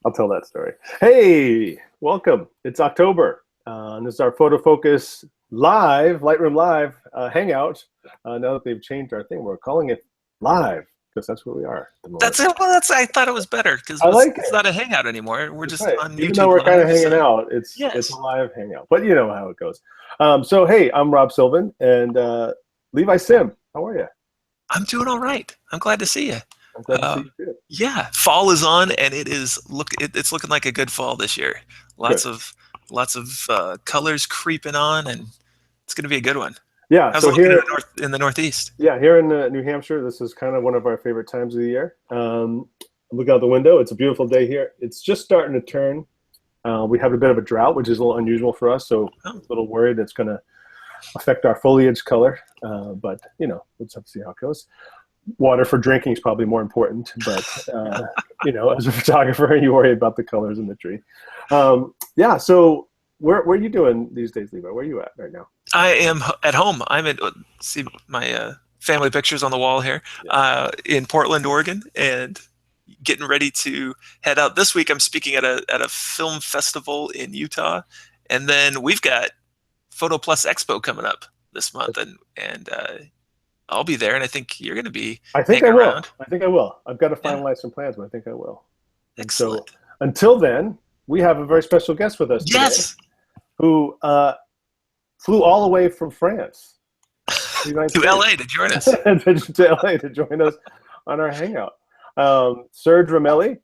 I'll tell that story. Hey, welcome. It's October. And this is our Photofocus live, Lightroom live hangout. Now that they've changed our thing, we're calling it live because that's what we are at the moment. That's it. Well, I thought it was better because I like it's it. not a hangout anymore. We're That's just right. on Even though YouTube we're kind of Live. hanging So out, it's a yes, live hangout. But you know how it goes. So hey, I'm Rob Sylvan and Levi Sim. How are you? I'm doing all right. I'm glad to see you. I'm glad to see Uh, you too. yeah, fall is on, and it's looking like a good fall this year. Good. Lots of colors creeping on, and it's going to be a good one. Yeah. How's it So looking here, in the Northeast? yeah, here in New Hampshire, this is kind of one of our favorite times of the year. Look out the window. It's a beautiful day here. It's just starting to turn. We have a bit of a drought, which is a little unusual for us, so I'm Oh, a little worried it's going to affect our foliage color. But, you know, we'll just have to see how it goes. Water for drinking is probably more important, but, you know, as a photographer, you worry about the colors in the tree. Yeah, so where are you doing these days, Levi? Where are you at right now? I am at home. I'm at see my family pictures on the wall here Yeah. in Portland, Oregon, and getting ready to head out. This week I'm speaking at a film festival in Utah, and then we've got Photo Plus Expo coming up this month, and I'll be there, and I think you're going to be I think I hanging will. around. I think I will. I've got to Yeah, finalize some plans, but I think I will. And so excellent. until then, we have a very special guest with us today Yes, who flew all the way from France to the United to States LA to join us. to LA to join us on our hangout. Serge Ramelli.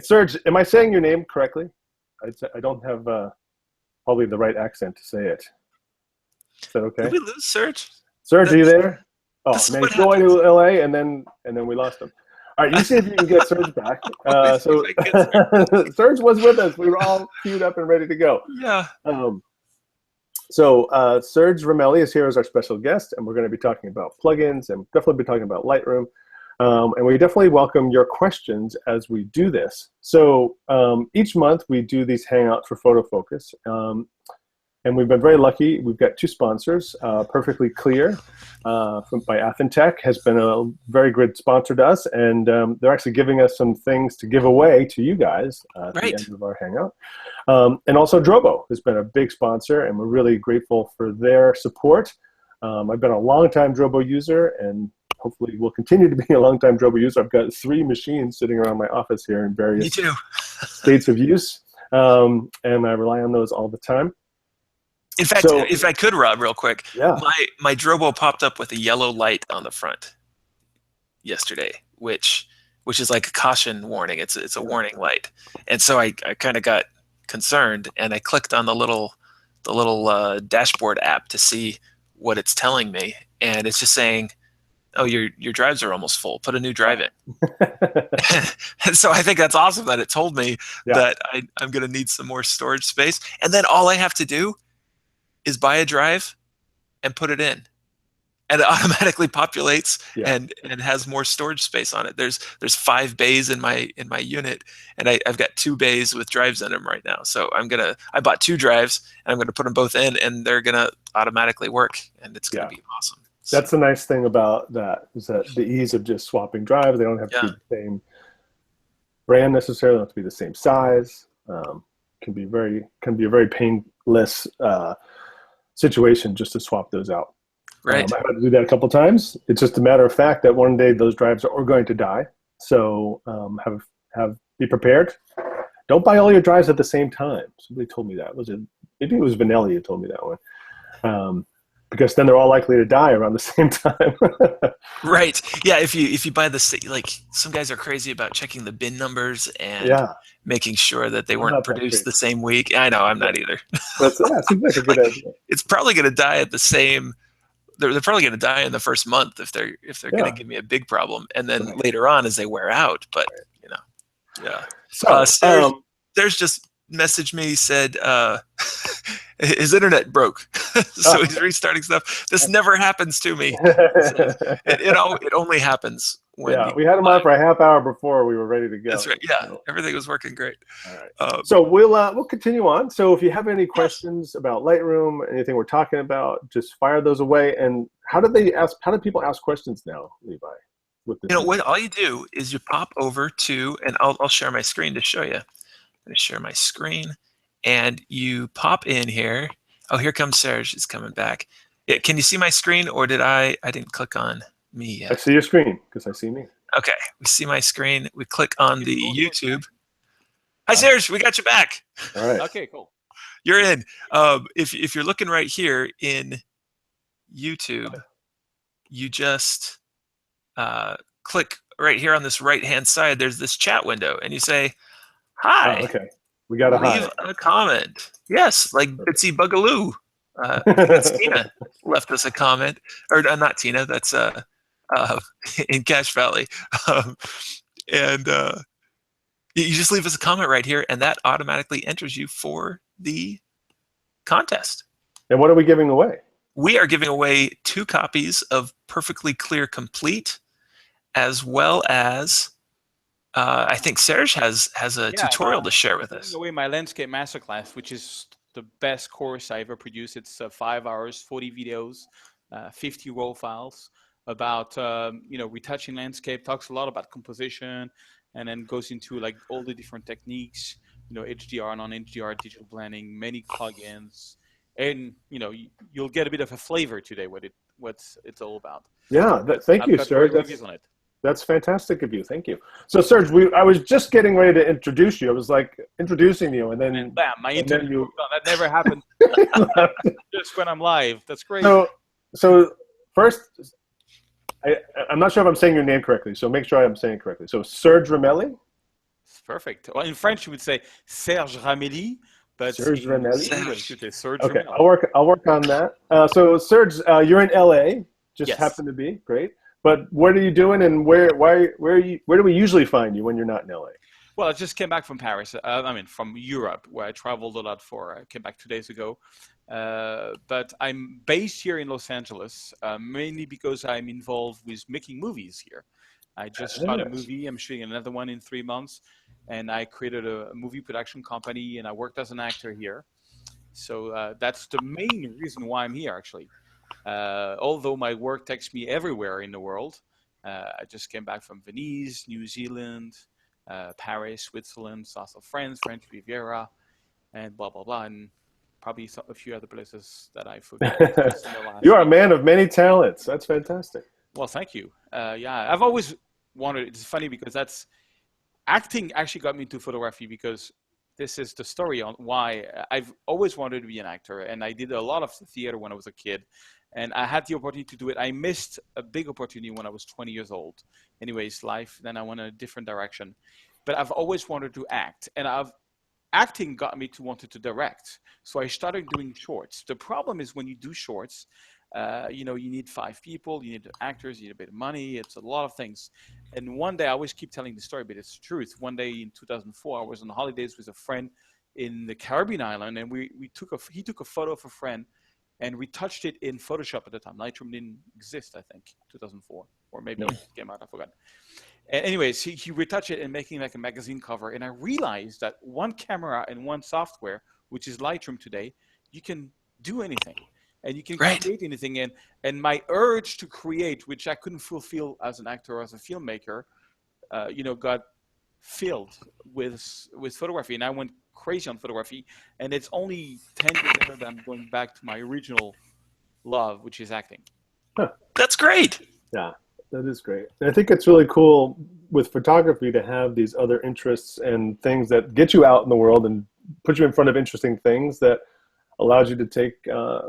Serge, am I saying your name correctly? I don't have probably the right accent to say it. Is that Did okay? we lose Serge? Serge, are you That's, there? Oh, this is man, what he's going happens. to LA and then we lost him. All right, you see if you can get Serge back. Let me see if So I can get Serge. Serge was with us. We were all queued up and ready to go. Yeah, Um, Serge Ramelli is here as our special guest, and we're going to be talking about plugins and definitely be talking about Lightroom. And we definitely welcome your questions as we do this. So each month we do these hangouts for Photofocus. And we've been very lucky. We've got two sponsors. Perfectly Clear by Athentech has been a very good sponsor to us, and they're actually giving us some things to give away to you guys at the right. end of our hangout. And also Drobo has been a big sponsor, and we're really grateful for their support. I've been a long-time Drobo user, and hopefully will continue to be a long-time Drobo user. I've got 3 machines sitting around my office here in Me various too. states of use, and I rely on those all the time. In fact, So if I could, Rob, real quick, yeah, my Drobo popped up with a yellow light on the front yesterday, which is like a caution warning. It's a warning light, and so I kind of got concerned, and I clicked on the little dashboard app to see what it's telling me, and it's just saying, "Oh, your drives are almost full. Put a new drive in." And so I think that's awesome that it told me yeah, that I'm going to need some more storage space, and then all I have to do is buy a drive and put it in, and it automatically populates yeah, and has more storage space on it. There's 5 bays in my unit, and I've got 2 bays with drives in them right now. So I bought 2 drives, and I'm gonna put them both in, and they're gonna automatically work, and it's gonna yeah. be awesome. That's So the nice thing about that is that the ease of just swapping drives. They don't have to be yeah, the same brand necessarily. They don't have to be the same size. Can be a very painless situation just to swap those out. right. I've had to do that a couple times. It's just a matter of fact that one day those drives are going to die. So have be prepared. Don't buy all your drives at the same time. Somebody told me that. Maybe it was Vanelli who told me that one. Because then they're all likely to die around the same time. Right. Yeah. If you buy like some guys are crazy about checking the bin numbers and Yeah, making sure that they I'm weren't not that produced crazy. the same week. I know I'm Yeah, not either. yeah, it seems like a good Like idea. it's probably going to die at the same. They're probably going to die in the first month if they're going to Yeah, give me a big problem, and then right, later on as they wear out. But right. you know, yeah. So, Serge just messaged me, said his internet broke, so he's restarting stuff. This never happens to me. He says it only happens when yeah, you we had them go on live. for a half hour before we were ready to That's go. right. Yeah, So, everything was working great. all right. Um, So we'll continue on. So if you have any yes. questions about Lightroom, anything we're talking about, just fire those away. And how do people ask questions now, Levi? with this You know new what? tool? All you do is you pop over to, and I'll share my screen to show you. I'm going to share my screen, and you pop in here. Oh, here comes Serge. It's coming back. Yeah, can you see my screen, or did I didn't click on me I yet? see your screen because I see me. Okay, we see my screen. We click on the YouTube. Hi, Okay. Serge. We got you back. All right. Okay, cool. You're in. If you're looking right here in YouTube, you just click right here on this right-hand side. There's this chat window, and you say, "Hi." Oh, okay. We got a Leave hi. a comment. Yes, like Bitsy Bugaloo. I think that's Tina left us a comment, or not Tina. That's in Cache Valley, um, and you just leave us a comment right here, and that automatically enters you for the contest. And what are we giving away? We are giving away 2 copies of Perfectly Clear Complete, as well as I think Serge has a tutorial to share with us. Giving away my landscape masterclass, which is the best course I ever produced. It's 5 hours, 40 videos, 50 raw files about retouching landscape. Talks a lot about composition, and then goes into like all the different techniques. HDR, non-HDR, digital blending, many plugins, and you'll get a bit of a flavor today what it's all about. Yeah, thank you, Serge. That's fantastic of you. Thank you. So, Serge, I was just getting ready to introduce you. I was like introducing you, and then bam, my internet. That never happened. Just when I'm live. That's great. So first, I'm not sure if I'm saying your name correctly, so make sure I'm saying it correctly. So, Serge Ramelli? It's perfect. Well, in French, you would say Serge Ramelli, but Serge Ramelli. English, you say Serge Okay, Ramelli. I'll work on that. So, Serge, you're in LA. Just Yes. happen to be great. But what are you doing, and where do we usually find you when you're not in LA? Well, I just came back from Paris. From Europe, where I traveled a lot for. I came back 2 days ago. But I'm based here in Los Angeles, mainly because I'm involved with making movies here. I just shot a movie. I'm shooting another one in 3 months. And I created a movie production company, and I worked as an actor here. So that's the main reason why I'm here, actually. Although my work takes me everywhere in the world. I just came back from Venice, New Zealand, Paris, Switzerland, south of France, French Riviera, and blah, blah, blah. And probably a few other places that I forgot. You are a man of many talents. That's fantastic. Well, thank you. Yeah, I've always wanted, it's funny because acting actually got me into photography, because this is the story on why I've always wanted to be an actor. And I did a lot of theater when I was a kid. And I had the opportunity to do it. I missed a big opportunity when I was 20 years old. Anyways, life, then I went in a different direction. But I've always wanted to act. And acting got me to wanted to direct. So I started doing shorts. The problem is when you do shorts, you need 5 people, you need actors, you need a bit of money. It's a lot of things. And one day, I always keep telling the story, but it's the truth. One day in 2004, I was on holidays with a friend in the Caribbean island, and he took a photo of a friend, and we touched it in Photoshop at the time. Lightroom didn't exist, I think, 2004, or maybe it came out, I forgot. And anyways, he retouched it and making like a magazine cover, and I realized that one camera and one software, which is Lightroom today, you can do anything. And you can create anything. And my urge to create, which I couldn't fulfill as an actor or as a filmmaker, got filled with photography. And I went crazy on photography. And it's only 10 years later that I'm going back to my original love, which is acting. Huh. That's great. Yeah, that is great. And I think it's really cool with photography to have these other interests and things that get you out in the world and put you in front of interesting things that allows you to take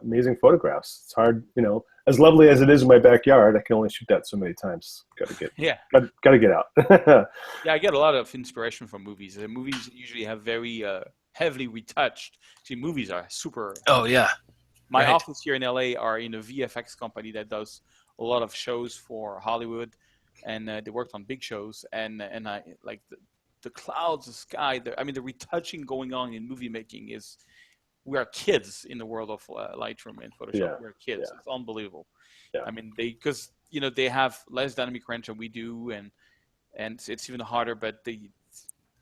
amazing photographs. It's hard, as lovely as it is in my backyard, I can only shoot that so many times. Got to get out. Yeah, I get a lot of inspiration from movies. The movies usually have very heavily retouched. See, movies are super. Oh yeah. My office here in LA are in a VFX company that does a lot of shows for Hollywood, and they worked on big shows. And I like the clouds, the sky. The retouching going on in movie making is. We are kids in the world of Lightroom and Photoshop. Yeah, we're kids. Yeah. It's unbelievable. Yeah. Because they have less dynamic range than we do, and it's even harder. But they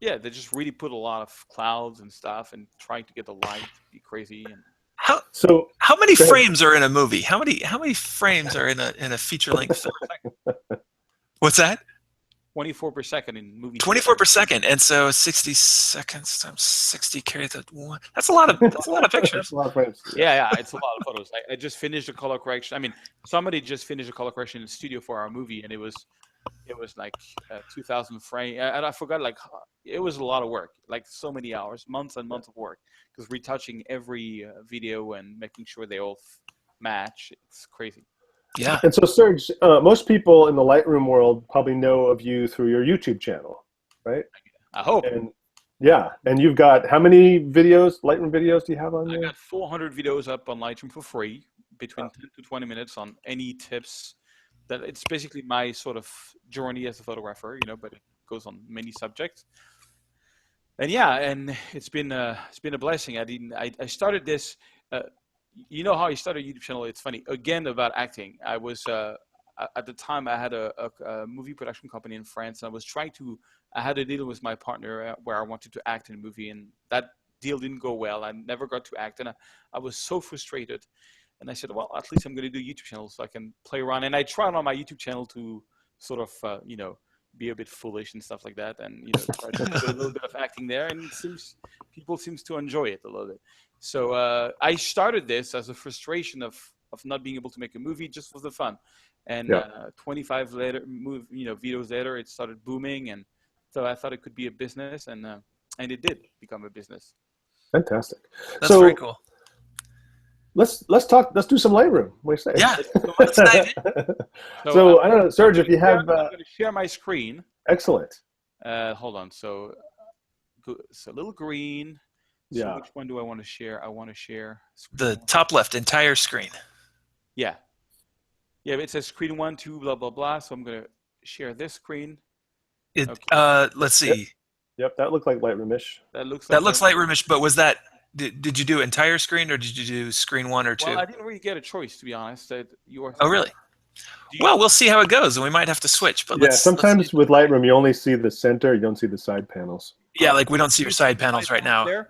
just really put a lot of clouds and stuff, and trying to get the light to be crazy. And how many frames are in a movie? How many frames are in a feature length film? What's that? 24 per second in movie. 24 per second, and so 60 seconds times 60 carry that one. That's a lot of pictures. That's a lot of frames. Yeah, it's a lot of photos. I just finished the color correction. I mean, somebody just finished the color correction in the studio for our movie, and it was like 2,000 frames, and I forgot, like, it was a lot of work, like so many hours, months and months of work, because retouching every video and making sure they all match. It's crazy. Yeah. And so, Serge, most people in the Lightroom world probably know of you through your YouTube channel, right? I hope. And yeah, and you've got how many videos, Lightroom videos, do you have on there? I got 400 videos up on Lightroom for free, between 10 to 20 minutes on any tips. That it's basically my sort of journey as a photographer, but it goes on many subjects. And yeah, and it's been a blessing. I started this. You know how I started a YouTube channel? It's funny. Again, about acting. I was at the time I had a movie production company in France, and I had a deal with my partner where I wanted to act in a movie, and that deal didn't go well. I never got to act, and I was so frustrated. And I said, well, at least I'm going to do a YouTube channel so I can play around. And I tried on my YouTube channel to sort of, be a bit foolish and stuff like that, and try to do a little bit of acting there. And people seem to enjoy it a little bit. So I started this as a frustration of not being able to make a movie just for the fun. And 25 videos later, it started booming, and so I thought it could be a business, and it did become a business. Fantastic. That's very cool. Let's do some Lightroom. What do you say? Yeah. Let's dive in. So I don't know, Serge, if you have. I'm going to share my screen. Excellent. Hold on. So a little green. So yeah. Which one do I want to share? I want to share the top left entire screen. Yeah. Yeah. It says screen 1, 2, blah blah blah. So I'm going to share this screen. Okay. Let's see. Yep. That looked like Lightroom-ish. That looks Lightroom-ish. But was that? Did you do entire screen, or did you do screen 1 or 2? Well, I didn't really get a choice, to be honest. Oh, really? Well, we'll see how it goes, and we might have to switch. But sometimes with Lightroom, you only see the center. You don't see the side panels. Yeah, like we don't see your side panels right now.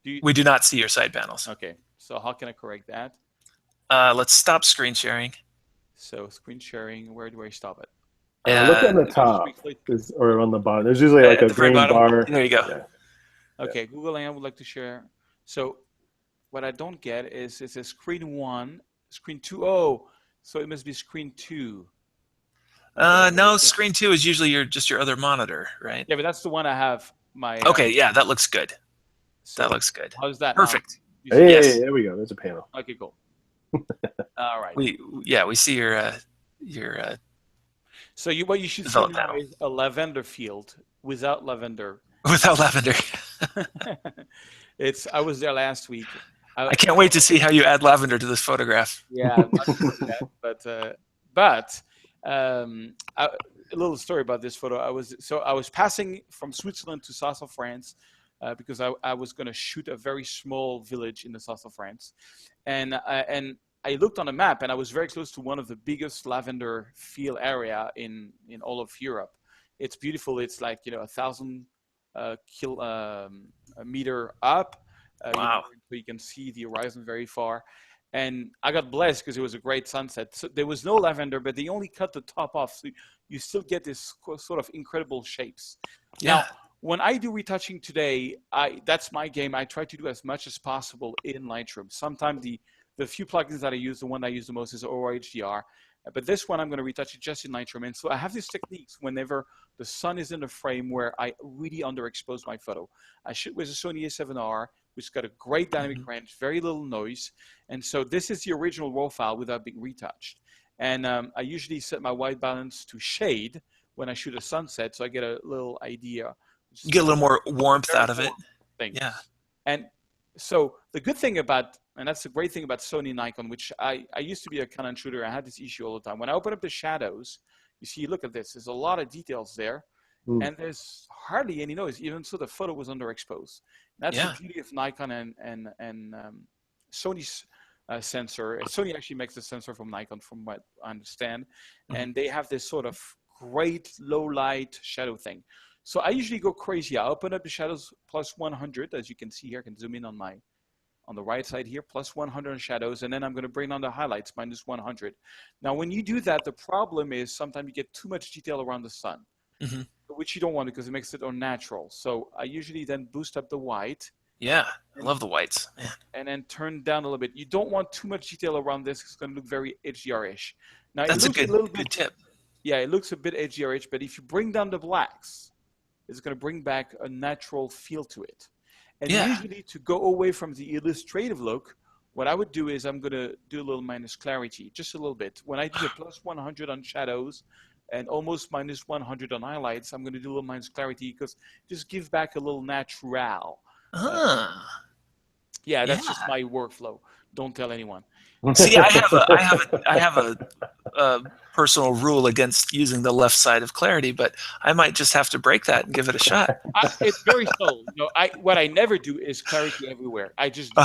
We do not see your side panels. Okay. So how can I correct that? Let's stop screen sharing. So screen sharing, where do I stop it? Look on the top or on the bottom. There's usually like a green bar. There you go. Yeah. Okay, Google and I would like to share. So what I don't get is it says screen 1, screen 2. Oh, so it must be screen 2. No, screen 2 is usually just your other monitor, right? Yeah, but that's the one I have. Okay, yeah, that looks good. So that looks good. How's that? Perfect. Hey, there we go. There's a panel. Okay, cool. All right. We see your. So what you should see now is a lavender field without lavender. Without lavender. I was there last week. I can't wait to see how you add lavender to this photograph. Yeah, I'm not sure but a little story about this photo. I was passing from Switzerland to south of France because I was going to shoot a very small village in the south of France, and I looked on a map, and I was very close to one of the biggest lavender field area in all of Europe. It's beautiful. It's like 1,000 meter up. Wow. You can see the horizon very far. And I got blessed because it was a great sunset. So there was no lavender, but they only cut the top off. So you still get this sort of incredible shapes. Yeah. Now, when I do retouching today, that's my game. I try to do as much as possible in Lightroom. Sometimes the few plugins that I use, the one I use the most is ORHDR. But this one, I'm going to retouch it just in Lightroom. And so I have these techniques whenever the sun is in the frame where I really underexpose my photo. I shoot with a Sony A7R, which has got a great dynamic range, very little noise. And so this is the original RAW file without being retouched. And I usually set my white balance to shade when I shoot a sunset, so I get a little idea. You get a little more warmth out of it. Yeah. And so the good thing about, and that's the great thing about Sony and Nikon, which I used to be a Canon shooter. I had this issue all the time. When I open up the shadows, you see, look at this. There's a lot of details there. And there's hardly any noise, even so the photo was underexposed. And that's the beauty of Nikon and Sony's sensor. Sony actually makes the sensor from Nikon, from what I understand. And they have this sort of great low light shadow thing. So I usually go crazy. I open up the shadows plus 100, as you can see here. I can zoom in on on the right side here, plus 100 on shadows, and then I'm going to bring on the highlights, minus 100. Now, when you do that, the problem is sometimes you get too much detail around the sun, which you don't want because it makes it unnatural. So I usually then boost up the white. Yeah, I love the whites. Man. And then turn down a little bit. You don't want too much detail around this. It's going to look very HDR-ish. Now, That's it looks a little good bit, tip. yeah, it looks a bit HDR-ish, but if you bring down the blacks, it's going to bring back a natural feel to it. And usually to go away from the illustrative look, what I would do is I'm going to do a little minus clarity, just a little bit. When I do the plus 100 on shadows and almost minus 100 on highlights, I'm going to do a little minus clarity because just give back a little natural. Yeah, that's just my workflow. Don't tell anyone. See, I have a personal rule against using the left side of clarity, but I might just have to break that and give it a shot. It's very subtle. You know, what I never do is clarity everywhere. I just do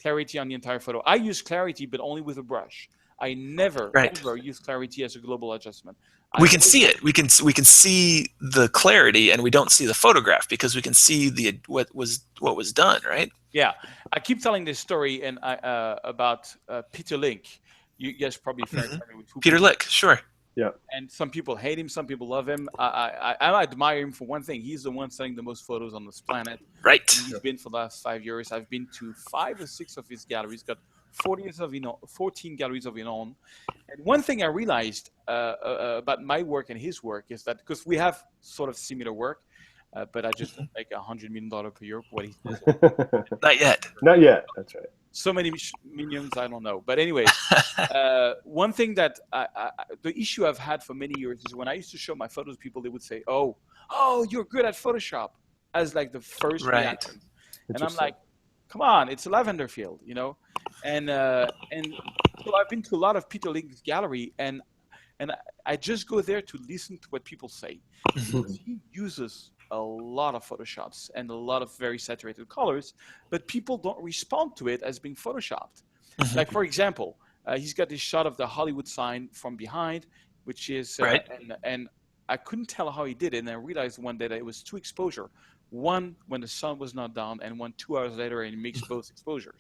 clarity on the entire photo. I use clarity, but only with a brush. I never ever use clarity as a global adjustment. We can see it. We can see the clarity, and we don't see the photograph because we can see what was done, right? Yeah, I keep telling this story and about Peter Link. You guys probably familiar with who Peter Lick, sure. Yeah. And some people hate him, some people love him. I admire him for one thing. He's the one selling the most photos on this planet. Right. And he's been for the last 5 years. I've been to 5 or 6 of his galleries. Got 14 galleries of his own. And one thing I realized about my work and his work is that because we have sort of similar work, but I just don't make $100 million per year for what he does. Not yet. Not yet. That's right. So many millions, I don't know. But anyway, one thing that the issue I've had for many years is when I used to show my photos, people, they would say, oh, you're good at Photoshop, as like the first reaction. And I'm like, come on, it's a lavender field, you know? And so I've been to a lot of Peter Link's gallery, and I just go there to listen to what people say. He uses a lot of Photoshops and a lot of very saturated colors, but people don't respond to it as being Photoshopped. Like, for example, he's got this shot of the Hollywood sign from behind, which is, and I couldn't tell how he did it, and I realized one day that it was 2 exposure. One when the sun was not down, and one 2 hours later, and he mixed both exposures.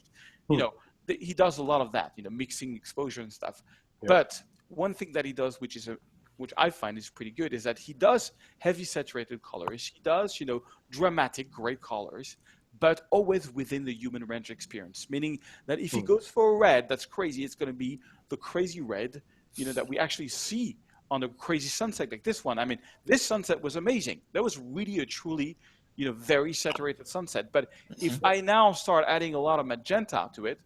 You know, he does a lot of that, you know, mixing exposure and stuff. Yeah. But one thing that he does, which I find is pretty good, is that he does heavy saturated colors. He does, you know, dramatic great colors, but always within the human range experience. Meaning that if he goes for a red that's crazy, it's going to be the crazy red, you know, that we actually see on a crazy sunset like this one. I mean, this sunset was amazing. That was really a truly, you know, very saturated sunset. But if I now start adding a lot of magenta to it,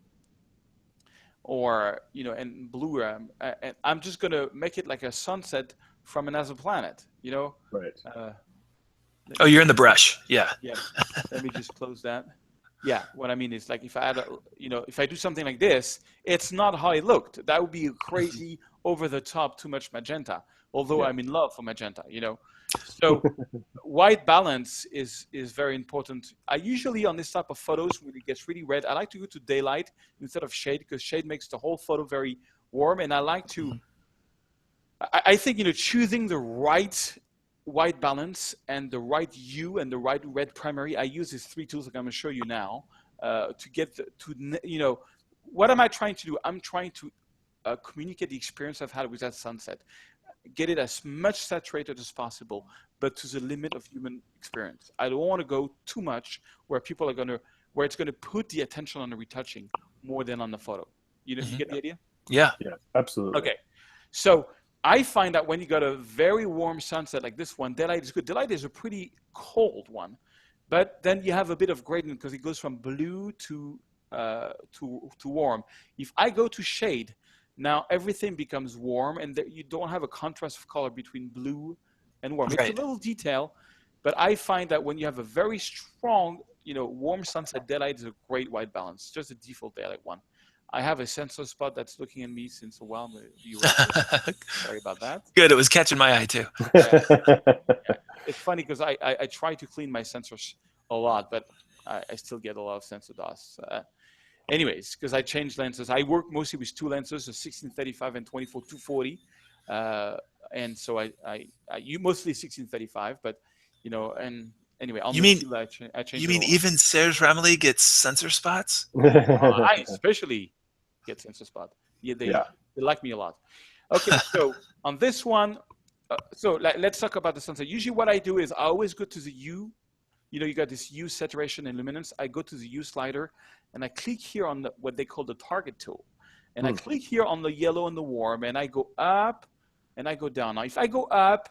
or, you know, and blue, and I'm just going to make it like a sunset from another planet, you know? Right. Oh, you're in the brush. Yeah. Yeah. Let me just close that. Yeah. What I mean is, like, if I add, if I do something like this, it's not how it looked. That would be crazy, over the top, too much magenta. Although I'm in love for magenta, you know? So white balance is very important. I usually, on this type of photos, when it gets really red, I like to go to daylight instead of shade, because shade makes the whole photo very warm. And I like to, I think, you know, choosing the right white balance and the right hue and the right red primary. I use these 3 tools that I'm going to show you now to get you know, what am I trying to do? I'm trying to communicate the experience I've had with that sunset. Get it as much saturated as possible, but to the limit of human experience. I don't want to go too much where people are where it's going to put the attention on the retouching more than on the photo. You know, you get the idea? Yeah. Yeah, absolutely. Okay. So I find that when you got a very warm sunset like this one, daylight is good. Daylight is a pretty cold one, but then you have a bit of gradient because it goes from blue to warm. If I go to shade, now everything becomes warm, and you don't have a contrast of color between blue and warm. It's a little detail, but I find that when you have a very strong, you know, warm sunset, daylight is a great white balance, just a default daylight one. I have a sensor spot that's looking at me since a while. Sorry about that. Good, it was catching my eye too. Yeah. It's funny because I try to clean my sensors a lot, but I still get a lot of sensor dust. Anyways, because I changed lenses. I work mostly with 2 lenses, a 1635 and 24-240. And so I use mostly 1635, but, you know, and anyway, on You the mean field, I change you it mean all. even Serge Ramelli gets sensor spots? I especially get sensor spot. Yeah, they like me a lot. Okay, so on this one, let's talk about the sunset. Usually what I do is I always go to the U. You know, you got this U saturation and luminance. I go to the U slider and I click here on what they call the target tool. And I click here on the yellow and the warm, and I go up and I go down. Now, if I go up,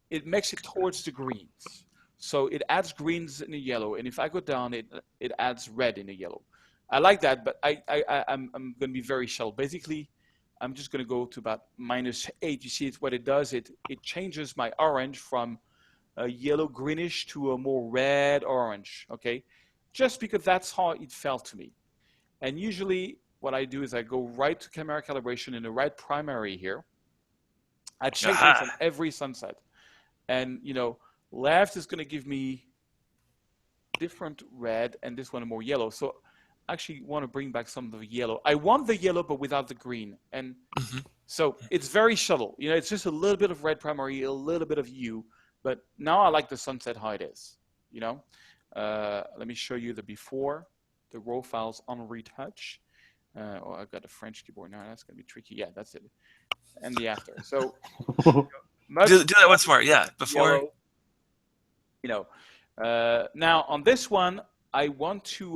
it makes it towards the greens. So it adds greens in the yellow. And if I go down, it adds red in the yellow. I like that, but I'm going to be very shallow. Basically, I'm just going to go to about -8. You see what it does? It changes my orange from a yellow greenish to a more red orange, okay? Just because that's how it felt to me. And usually what I do is I go right to camera calibration in the right primary here. I change this on every sunset. And, you know, left is going to give me different red and this one a more yellow. So I actually want to bring back some of the yellow. I want the yellow, but without the green. And so it's very subtle. You know, it's just a little bit of red primary, a little bit of hue. But now I like the sunset how it is, you know. Let me show you the before, the raw files on retouch. Oh, I've got a French keyboard now. That's going to be tricky. Yeah, that's it. And the after. So do that once more. Yeah, before. Yellow, you know. Now on this one, I want to.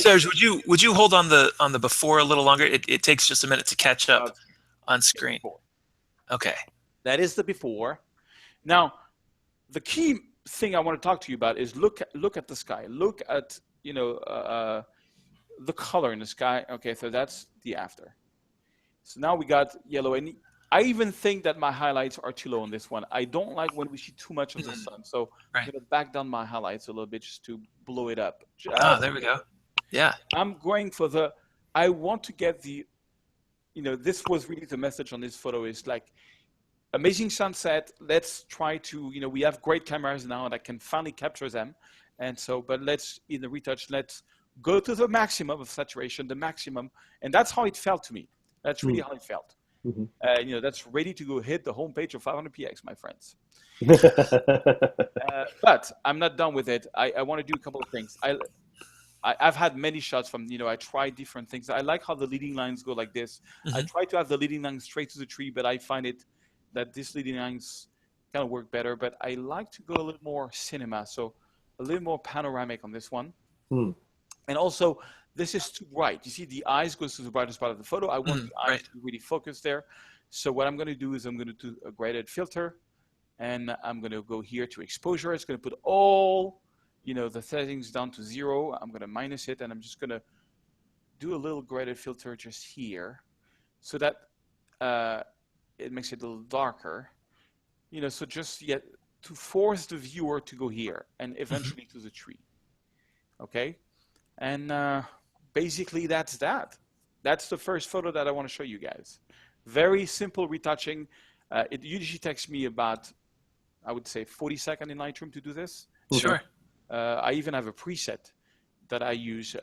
Serge, would you hold on the before a little longer? It takes just a minute to catch up on screen. Okay. That is the before. Now, the key thing I want to talk to you about is look at the sky. Look at, you know, the color in the sky. Okay, so that's the after. So now we got yellow, and I even think that my highlights are too low on this one. I don't like when we see too much of the sun, so I'm going to back down my highlights a little bit just to blow it up. There we go. Yeah. I'm going for I want to get the, you know, this was really the message on this photo is like, amazing sunset. Let's try to, you know, we have great cameras now that can finally capture them. And so, but let's, in the retouch, let's go to the maximum of saturation, the maximum. And that's how it felt to me. That's really how it felt. You know, that's ready to go hit the homepage of 500px, my friends. But I'm not done with it. I want to do a couple of things. I've had many shots from, you know, I tried different things. I like how the leading lines go like this. I try to have the leading lines straight to the tree, but I find it that this leading lines kind of work better, but I like to go a little more cinema, so a little more panoramic on this one. And also, this is too bright. You see, the eyes goes to the brightest part of the photo. I want the eyes to really focus there. So what I'm going to do is I'm going to do a graded filter, and I'm going to go here to exposure. It's going to put all, you know, the settings down to 0. I'm going to minus it, and I'm just going to do a little graded filter just here, so that it makes it a little darker, you know, so just to force the viewer to go here and eventually to the tree. Okay. And basically that's that. That's the first photo that I want to show you guys. Very simple retouching. It usually takes me about, I would say 40 seconds in Lightroom to do this. Sure. I even have a preset that I use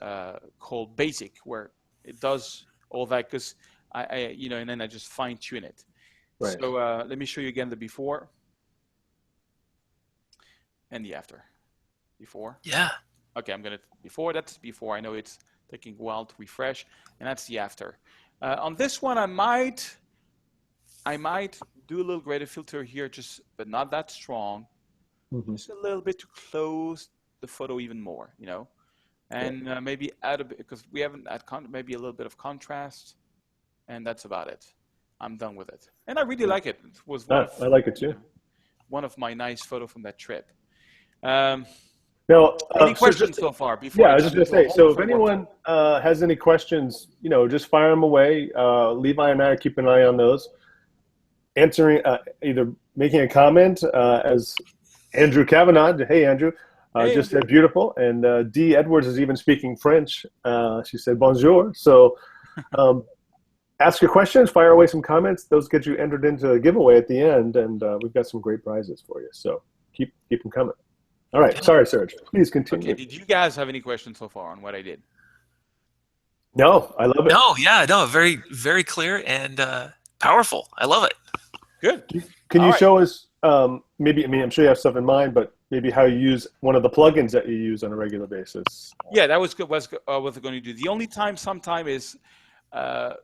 called basic, where it does all that because I you know, and then I just fine tune it. Right. So let me show you again the before and the after. Before. Yeah. Okay, I'm gonna that's before. I know it's taking a while to refresh, and that's the after. On this one, I might do a little graded filter here, but not that strong. Just a little bit to close the photo even more, you know, and maybe add a bit because we haven't maybe a little bit of contrast, and that's about it. I'm done with it, and I really like it. It was I like it too. One of my nice photos from that trip. Now, any questions so far? Before I was just going to say, so if anyone has any questions, you know, just fire them away. Levi and I are keeping an eye on those. Answering, either making a comment, as Andrew Kavanaugh, hey Andrew, just said beautiful, and Dee Edwards is even speaking French. She said bonjour. So. Ask your questions, fire away some comments. Those get you entered into a giveaway at the end, and we've got some great prizes for you. So keep them coming. All right, sorry, Serge. Please continue. Okay, did you guys have any questions so far on what I did? No, I love it. No, yeah, no, very, very clear and powerful. I love it. Good. Can you show us, maybe, I mean, I'm sure you have stuff in mind, but maybe how you use one of the plugins that you use on a regular basis. Yeah, that was good. Was what I'm going to do. The only sometime is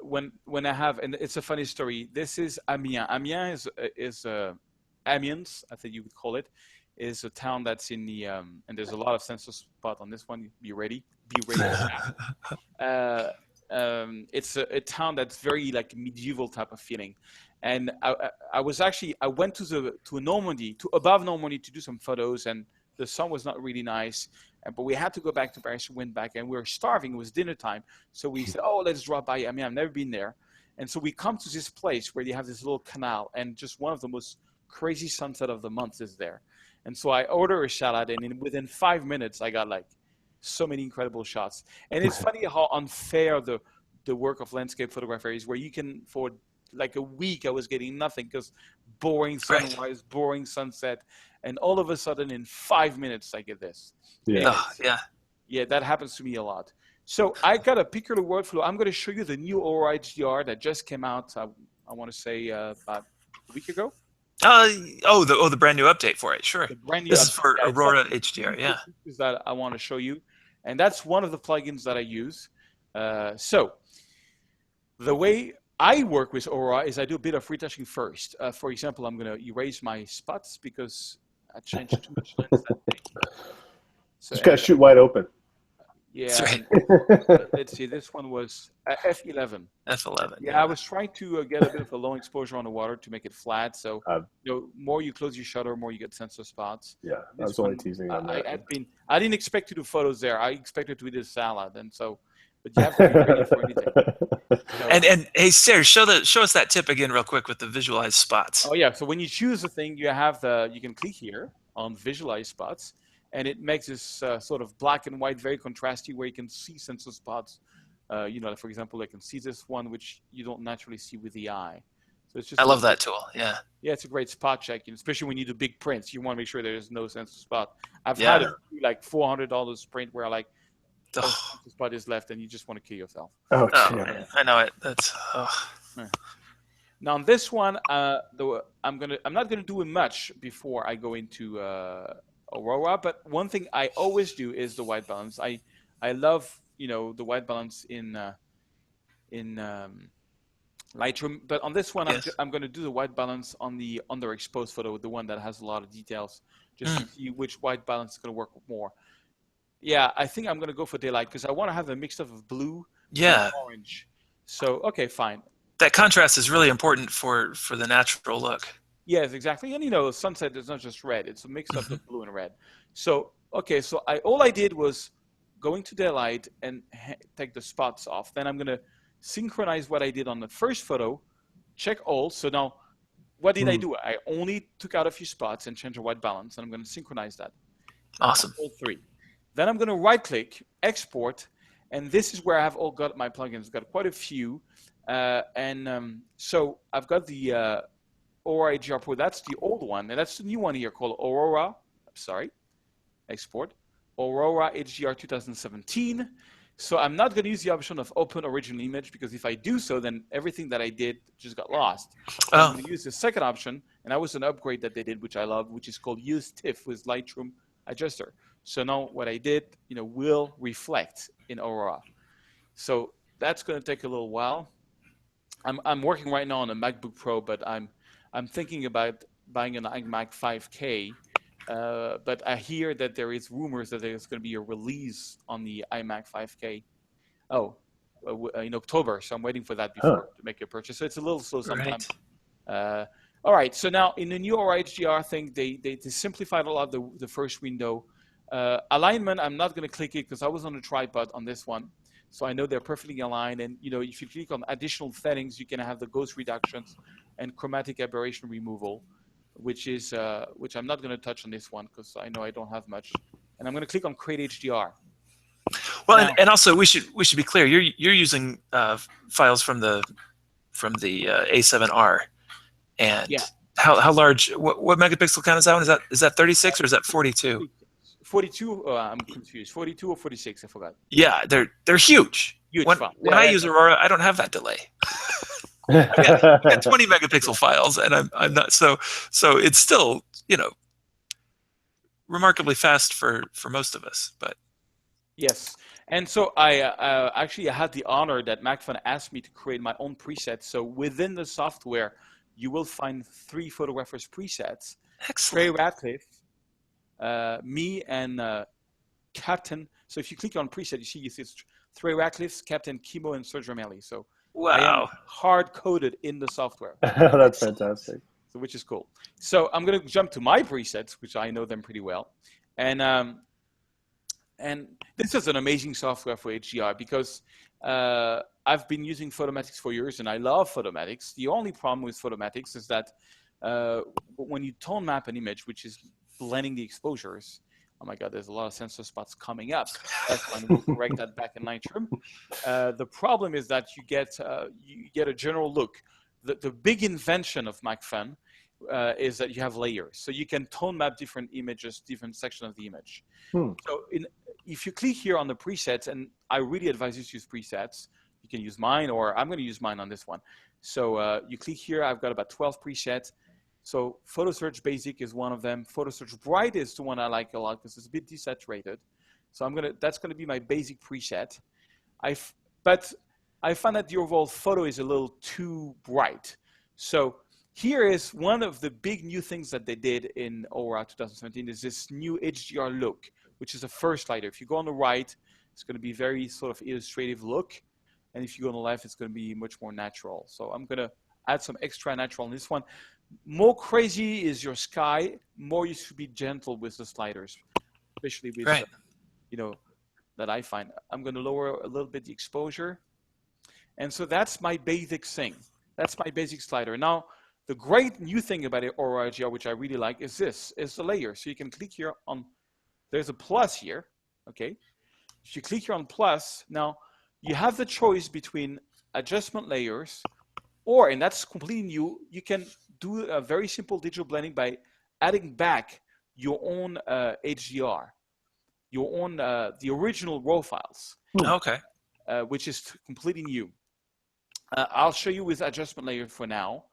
when I have, and it's a funny story. This is Amiens. Amiens is Amiens, I think you would call it, is a town that's in the and there's a lot of sensor spot on this one. Be ready. It's a town that's very like medieval type of feeling, and I went to Normandy, to above Normandy, to do some photos, and the sun was not really nice, but we had to go back to Paris. We went back, and we were starving. It was dinner time, so we said, "Oh, let's drop by." I mean, I've never been there, and so we come to this place where you have this little canal, and just one of the most crazy sunset of the month is there, and so I order a salad, and within 5 minutes, I got like so many incredible shots. And it's funny how unfair the work of landscape photographer is, where you can, for like a week, I was getting nothing because boring sunrise, right, boring sunset, and all of a sudden in 5 minutes I get this. Yeah. Yeah, that happens to me a lot. So I got a particular workflow. I'm going to show you the new Aurora HDR that just came out. I want to say about a week ago. The brand new update for it. Sure. This is for Aurora HDR. Yeah. Is that I want to show you, and that's one of the plugins that I use. So the way I work with Aurora is I do a bit of retouching first. For example, I'm going to erase my spots because I changed too much lens that day. So, just got to shoot wide open. Yeah. That's right. Let's see. This one was F11. F11. Yeah, I was trying to get a bit of a low exposure on the water to make it flat. So more you close your shutter, more you get sensor spots. Yeah, I was only teasing on that. I didn't expect to do photos there. I expected to do a salad, and so. But you have to be ready for anything. So, and hey, Serge, show us that tip again real quick with the visualized spots. Oh yeah, so when you choose the thing, you can click here on visualize spots, and it makes this sort of black and white, very contrasty, where you can see sensor spots. For example, I can see this one which you don't naturally see with the eye. So it's just. I love that tool. Yeah. Yeah, it's a great spot check, especially when you do big prints. You want to make sure there's no sensor spot. I've had it like $400 print where like. The spot is left, and you just want to kill yourself. Oh, yeah. I know it. That's. Now on this one, I'm not gonna do much before I go into Aurora. But one thing I always do is the white balance. I love the white balance in Lightroom. But on this one, yes. I'm gonna do the white balance on the underexposed photo, the one that has a lot of details, just to see which white balance is gonna work more. Yeah, I think I'm going to go for daylight because I want to have a mix of blue and orange. So, okay, fine. That contrast is really important for the natural look. Yes, exactly. And, sunset is not just red. It's a mix of the blue and red. So, okay, so all I did was go into daylight and take the spots off. Then I'm going to synchronize what I did on the first photo, check all. So now, what did I do? I only took out a few spots and changed the white balance, and I'm going to synchronize that. Awesome. All three. Then I'm going to right-click, export, and this is where I've all got my plugins. I've got quite a few. So I've got the Aurora HDR Pro. That's the old one, and that's the new one here called export, Aurora HDR 2017. So I'm not going to use the option of open original image because if I do so, then everything that I did just got lost. So I'm going to use the second option, and that was an upgrade that they did, which I love, which is called Use TIFF with Lightroom Adjuster. So now what I did, will reflect in Aurora. So that's going to take a little while. I'm working right now on a MacBook Pro, but I'm thinking about buying an iMac 5K. But I hear that there is rumors that there's going to be a release on the iMac 5K. In October. So I'm waiting for that before to make a purchase. So it's a little slow sometimes. Right. All right. So now in the new Aurora HDR thing, they simplified a lot the first window. Alignment, I'm not going to click it because I was on a tripod on this one. So I know they're perfectly aligned. And, if you click on additional settings, you can have the ghost reductions and chromatic aberration removal, which I'm not going to touch on this one because I know I don't have much. And I'm going to click on Create HDR. Well, now, and also we should be clear. You're using files from the A7R, and how large? What megapixel count is that one? Is that 36 or is that 42? 42. I'm confused. 42 or 46? I forgot. Yeah, they're huge. When I use Aurora, I don't have that delay. I got 20 megapixel files, and I'm not so it's still remarkably fast for most of us. But Yes, and so I actually had the honor that MacFun asked me to create my own presets. So within the software, you will find 3 photographers presets: Trey excellent. Ratcliffe, me, and Captain. So if you click on preset, you see it's Trey Ratcliffe, Captain Kimo, and Serge Ramelli. So I am Wow. hard coded in the software. That's fantastic. So which is cool. So I'm going to jump to my presets, which I know them pretty well, and this is an amazing software for HDR because I've been using Photomatics for years and I love Photomatics. The only problem with Photomatics is that when you tone map an image, which is blending the exposures, oh my God, there's a lot of sensor spots coming up. That's fine. We'll correct that back in Lightroom. The problem is that you get a general look. The big invention of MacFun is that you have layers. So you can tone map different images, different sections of the image. So if you click here on the presets, and I really advise you to use presets, you can use mine, or I'm going to use mine on this one. So you click here, I've got about 12 presets. So Photo Search Basic is one of them. Photo Search Bright is the one I like a lot because it's a bit desaturated. So that's going to be my basic preset. But I find that the overall photo is a little too bright. So here is one of the big new things that they did in Aura 2017 is this new HDR look, which is the first slider. If you go on the right, it's going to be very sort of illustrative look. And if you go on the left, it's going to be much more natural. So I'm going to add some extra natural in this one. More crazy is your sky, more you should be gentle with the sliders, especially with, Right. That I find. I'm going to lower a little bit the exposure. And so that's my basic thing. That's my basic slider. Now, the great new thing about Aura HDR, which I really like, is the layer. So you can click here on, there's a plus here, okay? If you click here on plus, now you have the choice between adjustment layers, or, and that's completely new, you can do a very simple digital blending by adding back your own HDR, your own, the original RAW files. Okay. Which is completely new. I'll show you with adjustment layer for now.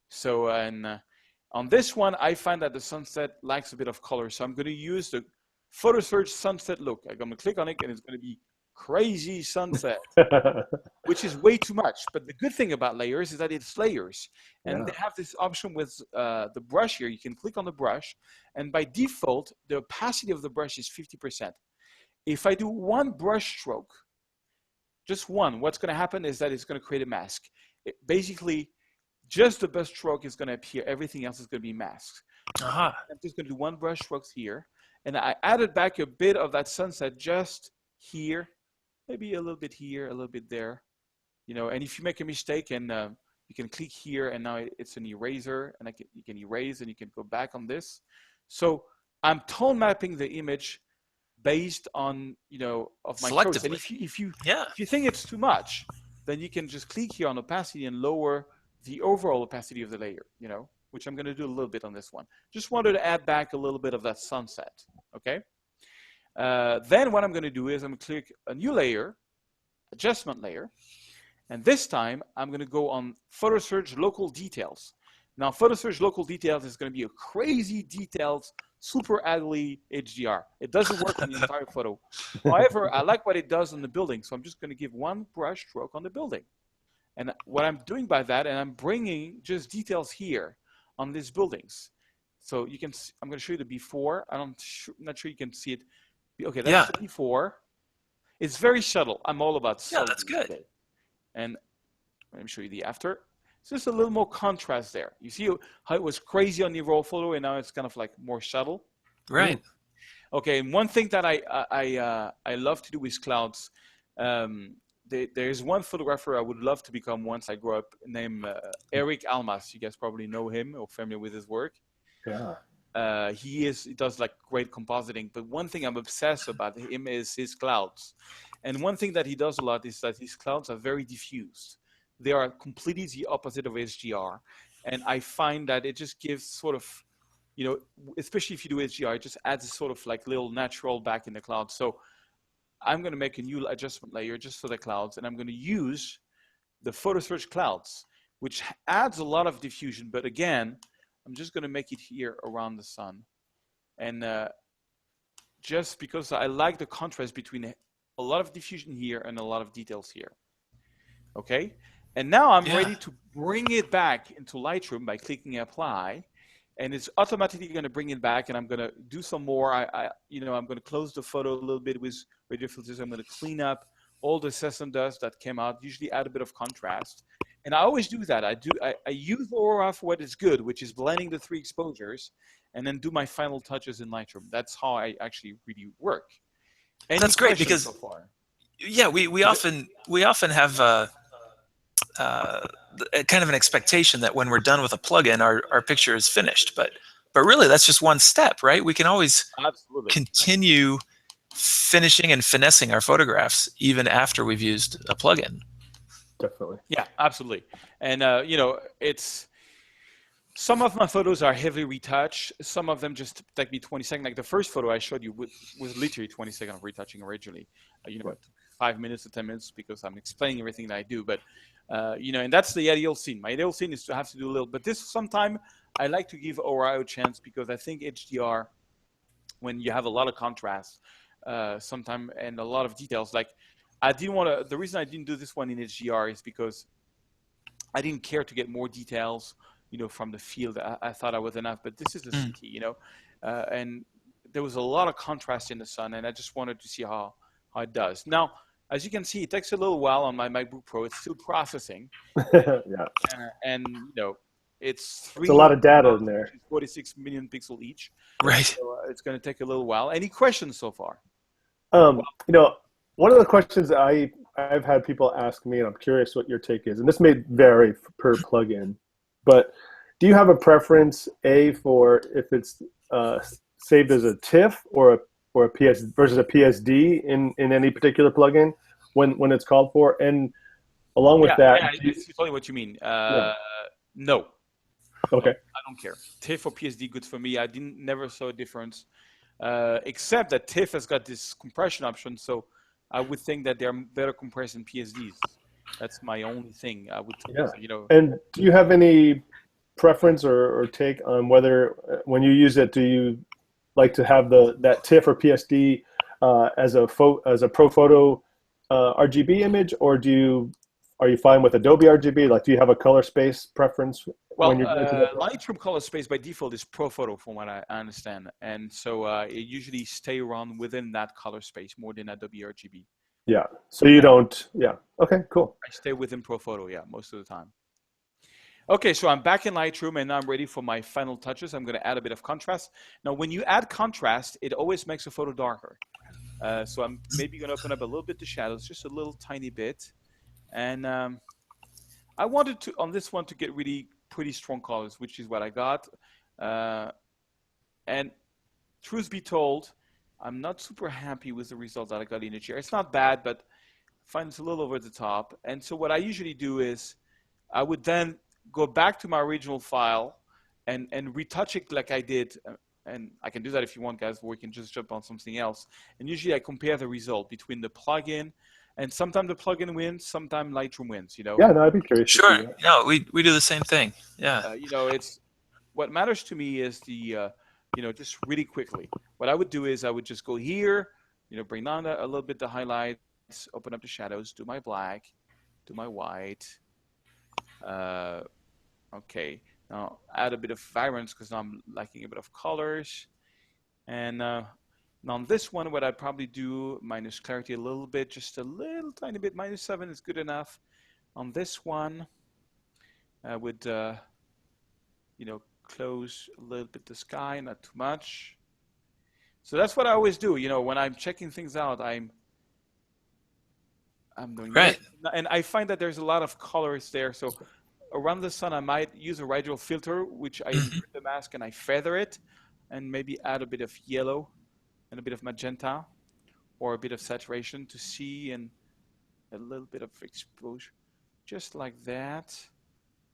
So on this one, I find that the sunset lacks a bit of color. So I'm going to use the Photo Search sunset look. I'm going to click on it and it's going to be crazy sunset, which is way too much. But the good thing about layers is that it's layers. And they have this option with the brush here. You can click on the brush. And by default, the opacity of the brush is 50%. If I do one brush stroke, just one, what's going to happen is that it's going to create a mask. Basically, just the brush stroke is going to appear. Everything else is going to be masked. I'm just going to do one brush stroke here. And I added back a bit of that sunset just here, maybe a little bit here, a little bit there. And if you make a mistake, and you can click here, and now it's an eraser, and you can erase, and you can go back on this. So I'm tone mapping the image based on of my choice. And if you think it's too much, then you can just click here on opacity and lower the overall opacity of the layer, which I'm going to do a little bit on this one. Just wanted to add back a little bit of that sunset. Okay. Then what I'm going to do is I'm going to click a new layer, adjustment layer, and this time I'm going to go on Photo Search Local Details. Now, Photo Search Local Details is going to be a crazy detailed, super ugly HDR. It doesn't work on the entire photo. However, I like what it does on the building, so I'm just going to give one brush stroke on the building. And what I'm doing by that, and I'm bringing just details here on these buildings. So you can, I'm going to show you the before. I'm not sure you can see it. Okay, that's the before. It's very subtle. I'm all about subtle. Yeah, that's good. Today. And let me show you the after. So just a little more contrast there. You see how it was crazy on the raw photo, and now it's kind of like more subtle. Right. Okay, and one thing that I love to do with clouds, there's one photographer I would love to become once I grow up, named Eric Almas. You guys probably know him or familiar with his work. Yeah. He does like great compositing, but one thing I'm obsessed about him is his clouds. And one thing that he does a lot is that his clouds are very diffused. They are completely the opposite of HDR. And I find that it just gives sort of, especially if you do HDR, it just adds a sort of like little natural back in the cloud. So I'm going to make a new adjustment layer just for the clouds. And I'm going to use the Photo Search clouds, which adds a lot of diffusion. But again, I'm just going to make it here around the sun. And just because I like the contrast between a lot of diffusion here and a lot of details here. Okay, and now I'm ready to bring it back into Lightroom by clicking apply, and it's automatically going to bring it back, and I'm going to do some more. I'm going to close the photo a little bit with radio filters. I'm going to clean up all the cess and dust that came out, usually add a bit of contrast. And I always do that. I use Aurora for what is good, which is blending the 3 exposures, and then do my final touches in Lightroom. That's how I actually really work. That's great because so far? we often have kind of an expectation that when we're done with a plugin, our picture is finished. But really, that's just one step, right? We can always continue finishing and finessing our photographs even after we've used a plugin. Definitely. Yeah, absolutely. And it's some of my photos are heavily retouched. Some of them just take me 20 seconds. Like the first photo I showed you was literally 20 seconds of retouching originally. It took 5 minutes to 10 minutes because I'm explaining everything that I do. But and that's the ideal scene. My ideal scene is to have to do a little. But this sometime I like to give Aurora a chance because I think HDR, when you have a lot of contrast, sometime and a lot of details, like I didn't want to. The reason I didn't do this one in HDR is because I didn't care to get more details, from the field. I thought I was enough, but this is the city, and there was a lot of contrast in the sun, and I just wanted to see how it does. Now, as you can see, it takes a little while on my MacBook Pro. It's still processing. Yeah. And it's a lot of data in there. 46 million pixels each. Right. So it's going to take a little while. Any questions so far? One of the questions I've had people ask me, and I'm curious what your take is, and this may vary per plugin, but do you have a preference, for if it's saved as a TIFF or a PS versus a PSD in any particular plugin when it's called for? And along with that, it's totally what you mean. No. Okay. I don't care. TIFF or PSD, good for me. I never saw a difference, except that TIFF has got this compression option, so I would think that they're better compressed than PSDs. That's my only thing. I would, And do you have any preference or take on whether, when you use it, do you like to have that TIFF or PSD as a ProPhoto RGB image, or are you fine with Adobe RGB? Like, do you have a color space preference? Well, Lightroom color space by default is ProPhoto, from what I understand, and so it usually stay around within that color space more than Adobe RGB. Yeah. So you don't. Yeah. Okay. Cool. I stay within ProPhoto. Yeah, most of the time. Okay, so I'm back in Lightroom, and now I'm ready for my final touches. I'm going to add a bit of contrast. Now, when you add contrast, it always makes a photo darker. So I'm maybe going to open up a little bit the shadows, just a little tiny bit. And I wanted to, on this one, to get really pretty strong colors, which is what I got. And truth be told, I'm not super happy with the result that I got in HDR. It's not bad, but I find it's a little over the top. And so what I usually do is I would then go back to my original file and retouch it like I did. And I can do that if you want, guys, or we can just jump on something else. And usually I compare the result between the plugin, and sometimes the plugin wins, sometimes Lightroom wins, Yeah, no, I'd be curious. Sure. No, we do the same thing. Yeah. It's what matters to me is the, just really quickly. What I would do is I would just go here, bring down a little bit the highlights, open up the shadows, do my black, do my white. Okay. Now add a bit of vibrance because I'm liking a bit of colors. And now on this one, what I'd probably do, minus clarity a little bit, just a little tiny bit, -7 is good enough. On this one, I would, close a little bit the sky, not too much. So that's what I always do. When I'm checking things out, I'm doing right. This. And I find that there's a lot of colors there. So around the sun, I might use a radial filter, which I invert the mask and I feather it, and maybe add a bit of yellow and a bit of magenta or a bit of saturation to see, and a little bit of exposure, just like that.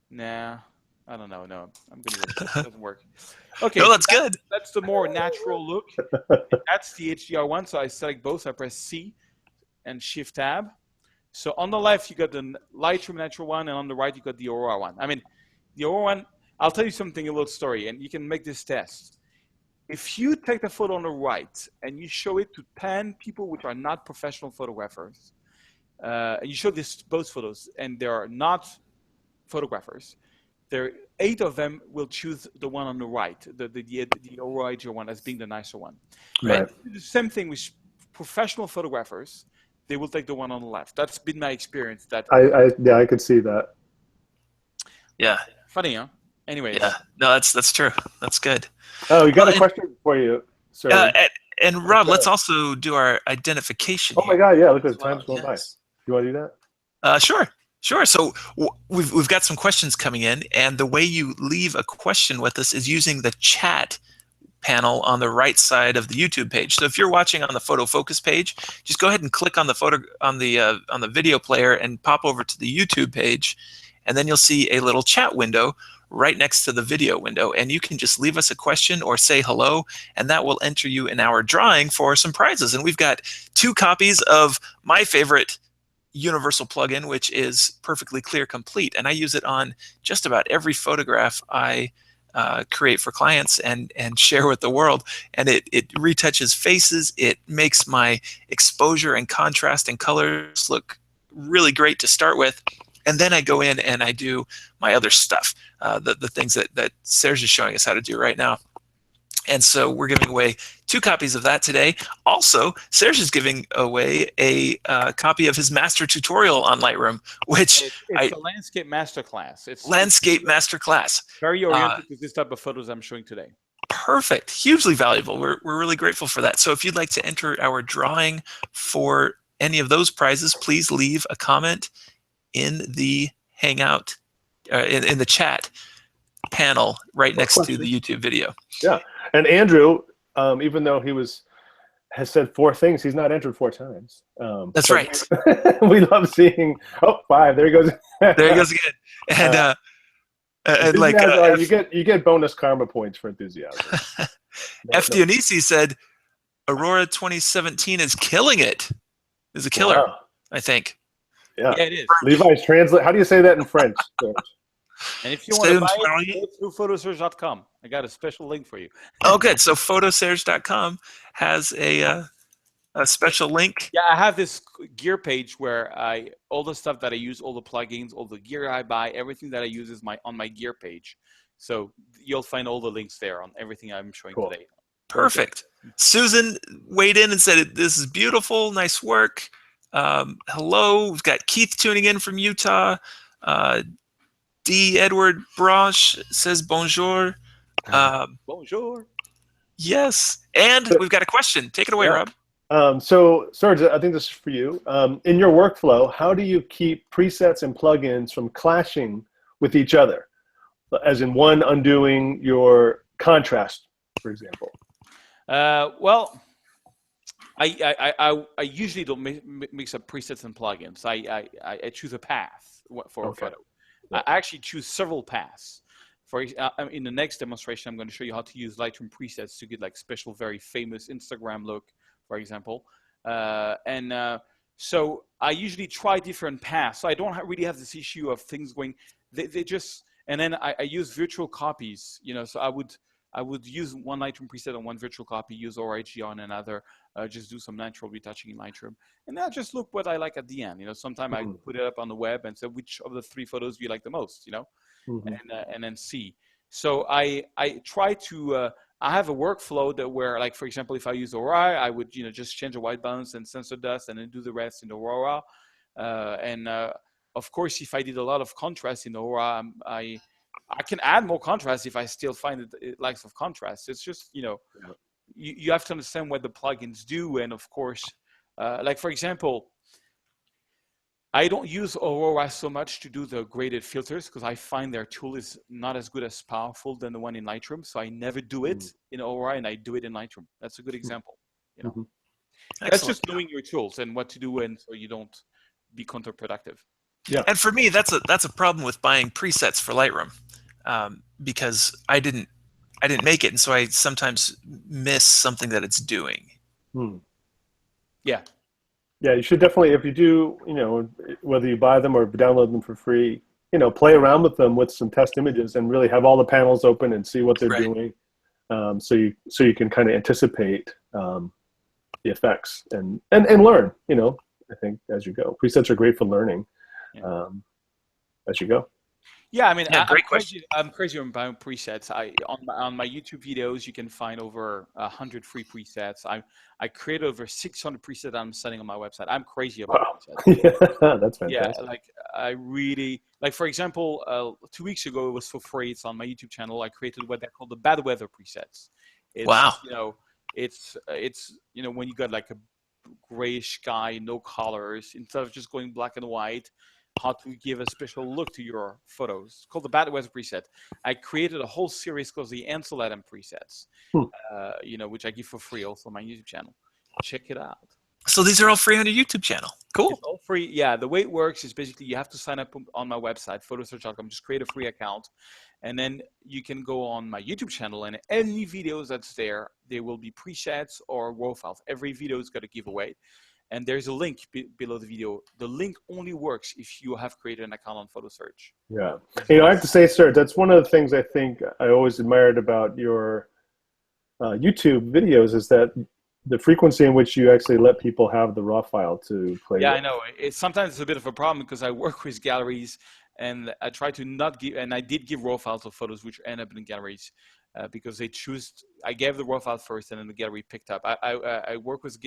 Nah, I don't know. No, I'm going to it doesn't work. Okay, no, that's good. That's the more natural look. That's the HDR one. So I select both. I press C and Shift Tab. So on the left, you got the Lightroom natural one, and on the right, you got the Aurora one. I mean, the Aurora one, I'll tell you something, a little story, and you can make this test. if you take the photo on the right and you show it to 10 people which are not professional photographers, and you show this both photos and they are not photographers, 8 of them will choose the one on the right, the original one as being the nicer one. Right. And the same thing with professional photographers, they will take the one on the left. That's been my experience. I could see that. Yeah. Funny, huh? Anyways. Yeah. No, that's true. That's good. Oh, we got a question for you, sir. And Rob, let's also do our identification. Oh my God! Yeah, look at the time's going by. You want to do that? Sure. So we've got some questions coming in, and the way you leave a question with us is using the chat panel on the right side of the YouTube page. So if you're watching on the Photofocus page, just go ahead and click on the video player and pop over to the YouTube page, and then you'll see a little chat window right next to the video window, and you can just leave us a question or say hello, and that will enter you in our drawing for some prizes. And we've got 2 copies of my favorite universal plugin, which is Perfectly Clear Complete, and I use it on just about every photograph I create for clients and share with the world. And it retouches faces. It makes my exposure and contrast and colors look really great to start with. And then I go in and I do my other stuff, the things that Serge is showing us how to do right now. And so we're giving away 2 copies of that today. Also, Serge is giving away a copy of his master tutorial on Lightroom, which it's a landscape masterclass. It's landscape masterclass. Very oriented to this type of photos I'm showing today. Perfect. Hugely valuable. We're really grateful for that. So if you'd like to enter our drawing for any of those prizes, please leave a comment in the Hangout, in the chat panel right next to the YouTube video. Yeah. And Andrew, even though has said 4 things, he's not entered 4 times. That's right. We love seeing 5. There he goes. There he goes again. And like you get bonus karma points for enthusiasm. F. Dionisi said, Aurora 2017 is killing it. Is a killer, wow. I think. Yeah, it is. Levi's translate. How do you say that in French? And if you want to buy it, go through photoserge.com. I got a special link for you. Oh, good. So photoserge.com has a special link. Yeah, I have this gear page where all the stuff that I use, all the plugins, all the gear I buy, everything that I use is on my gear page. So you'll find all the links there on everything I'm showing today. Perfect. Susan weighed in and said, "This is beautiful. Nice work." Hello. We've got Keith tuning in from Utah. D. Edward Brosh says bonjour. Bonjour. Yes. And we've got a question. Take it away, Rob. So, Serge, I think this is for you. In your workflow, how do you keep presets and plugins from clashing with each other? As in one undoing your contrast, for example. Well, I usually don't mix up presets and plugins. I choose a path for a photo. I actually choose several paths. In the next demonstration, I'm going to show you how to use Lightroom presets to get like special, very famous Instagram look, for example. So I usually try different paths. So I don't really have this issue of things going. They just, and then I use virtual copies. So I would use one Lightroom preset on one virtual copy, use ORIG on another, just do some natural retouching in Lightroom, and then I just look what I like at the end. Sometimes I put it up on the web and say, which of the 3 photos do you like the most? And then see. So I try to. I have a workflow where, like, for example, if I use Aurora, I would just change the white balance and sensor dust, and then do the rest in Aurora. Of course, if I did a lot of contrast in Aurora, I can add more contrast if I still find it likes of contrast. It's just, you have to understand what the plugins do. And of course, like for example, I don't use Aurora so much to do the graded filters because I find their tool is not as good as powerful than the one in Lightroom. So I never do it in Aurora and I do it in Lightroom. That's a good example. That's just knowing your tools and what to do, and so you don't be counterproductive. Yeah. And for me, that's a problem with buying presets for Lightroom, because I didn't make it, and so I sometimes miss something that it's doing. Yeah. Yeah, you should definitely, if you do, whether you buy them or download them for free, play around with them with some test images and really have all the panels open and see what they're doing. so you can kind of anticipate the effects and learn. I think as you go, presets are great for learning as you go. Yeah, I mean, Yeah, great question. I'm crazy about presets. On my YouTube videos, you can find over 100 free presets. I create over 600 presets I'm selling on my website. I'm crazy about presets. Yeah, that's fantastic. Yeah, like I really like. For example, 2 weeks ago, it was for free. It's on my YouTube channel. I created what they call the bad weather presets. It's, Wow. it's when you got like a grayish sky, no colors, instead of just going black and white, how to give a special look to your photos. It's called the bad weather preset. I created a whole series called the Ansel Adam presets, which I give for free also on my YouTube channel. Check it out. So these are all free on your YouTube channel. Cool. It's all free. Yeah, the way it works is basically you have to sign up on my website, photosearch.com. Just create a free account, and then you can go on my YouTube channel, and any videos that's there, they will be presets or raw files. Every video is got a giveaway. And there's a link below the video. The link only works if you have created an account on PhotoSearch. Yeah. I have to say, Serge, that's one of the things I think I always admired about your YouTube videos is that the frequency in which you actually let people have the raw file to play Yeah, with. I know. Sometimes it's a bit of a problem because I work with galleries and I try to not give, and I did give raw files of photos which end up in galleries. Because they choose, I gave the raw file first and then the gallery picked up. I work with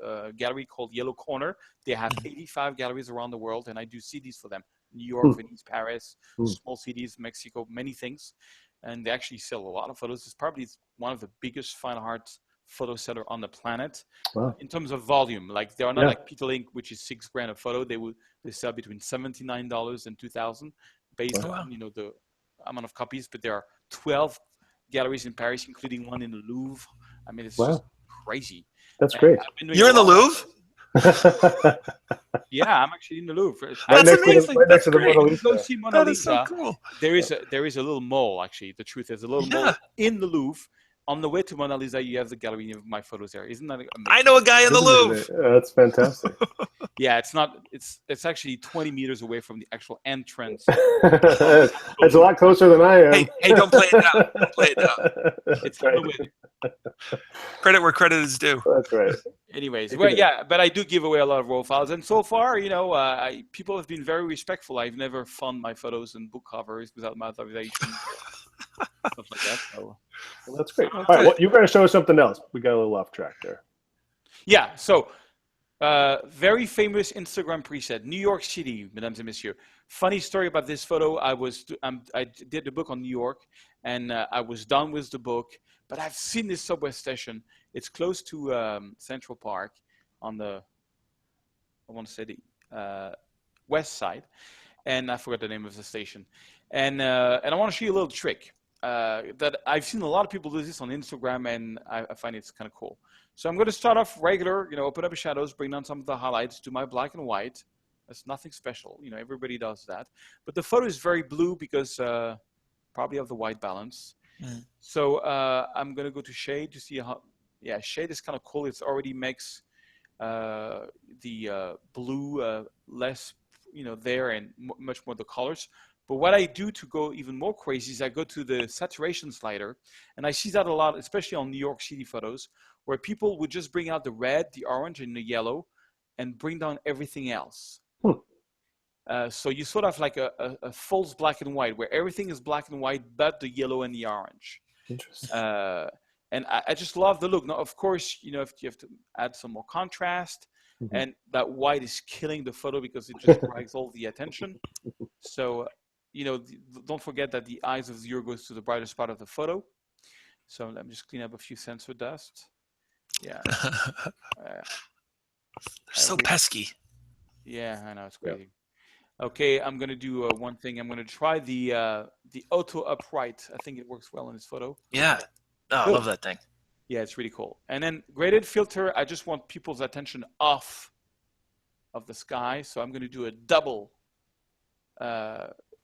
a gallery called Yellow Corner. They have 85 galleries around the world and I do CDs for them. New York, Venice, Paris, small cities, Mexico, many things. And they actually sell a lot of photos. It's probably one of the biggest fine art photo seller on the planet. Wow. In terms of volume. Like they are not like Peter Link, which is $6,000 a photo. They sell between $79 and $2,000 based on the amount of copies, but there are 12 galleries in Paris, including one in the Louvre. I mean, it's just crazy. That's great. You're in the Louvre? Yeah, I'm actually in the Louvre. That's amazing. Right next to the great. Mona Lisa. Go see Mona That Lisa. is so cool. There is a little mall, actually. The truth is, a little mall in the Louvre. On the way to Mona Lisa, you have the gallery of my photos there. Isn't that amazing? I know a guy in the Louvre. That's fantastic. Yeah, it's actually 20 meters away from the actual entrance. It's a lot closer than I am. Hey, don't play it down. Don't play it down. It's on the way. Credit where credit is due. That's right. Anyways, well, yeah, but I do give away a lot of raw files, and so far, people have been very respectful. I've never funded my photos and book covers without my authorization, stuff like that. So. Well, that's great. All right, well, you're going to show us something else. We got a little off track there. Yeah, so very famous Instagram preset, New York City, mesdames et messieurs. Funny story about this photo. I did the book on New York, and I was done with the book, but I've seen this subway station. It's close to Central Park on the, I want to say the west side, and I forgot the name of the station. And I want to show you a little trick that I've seen a lot of people do this on Instagram, and I find it's kind of cool. So I'm going to start off regular, open up the shadows, bring down some of the highlights, do my black and white. That's nothing special. Everybody does that. But the photo is very blue because probably of the white balance. Mm. So I'm going to go to shade to see how, shade is kind of cool. It already makes the blue less, there and much more the colors. But what I do to go even more crazy is I go to the saturation slider, and I see that a lot, especially on New York City photos, where people would just bring out the red, the orange, and the yellow, and bring down everything else. So you sort of like a false black and white, where everything is black and white, but the yellow and the orange. Interesting. And I just love the look. Now, of course, if you have to add some more contrast, and that white is killing the photo because it just drags all the attention. So, don't forget that the eyes of the viewer goes to the brightest part of the photo. So let me just clean up a few sensor dust. Yeah. They're so pesky. Yeah, I know, it's crazy. Yeah. Okay, I'm gonna do one thing. I'm gonna try the auto upright. I think it works well in this photo. Yeah. Oh, I love that thing. Yeah, it's really cool. And then graded filter, I just want people's attention off of the sky. So I'm gonna do a double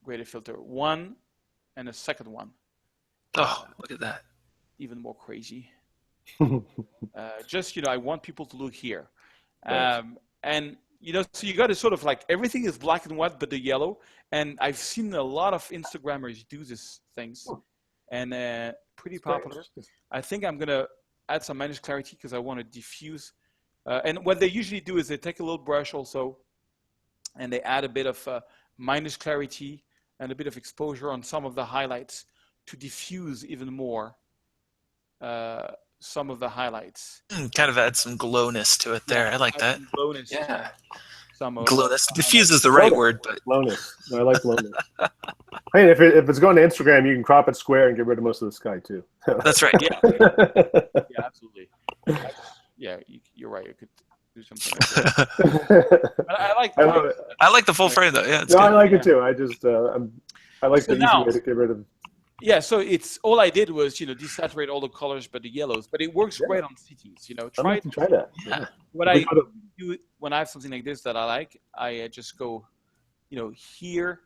graded filter. One and a second one. Oh, look at that. Even more crazy. Just, I want people to look here. Right. And, so you got to sort of like, everything is black and white, but the yellow. And I've seen a lot of Instagrammers do these things. And pretty popular. I think I'm gonna add some minus clarity because I want to diffuse. And what they usually do is they take a little brush also, and they add a bit of minus clarity and a bit of exposure on some of the highlights to diffuse even more some of the highlights. Kind of add some glowness to it there. Yeah, I like that. some glowness. Yeah. Some Glowness. Diffuse is the right word, but glowness. I like glowness. Hey, if it's going to Instagram, you can crop it square and get rid of most of the sky too. that's right. Yeah, yeah, absolutely. Yeah, you're right. You could do something like that. But I like. I love it. I like the full frame though. Yeah, it's No, good. I like it too. I just I like So the now- easy way to get rid of. Yeah, so it's all I did was desaturate all the colors but the yellows, but it works great on cities. Try that. Yeah. What I do when I have something like this that I like, I just go, here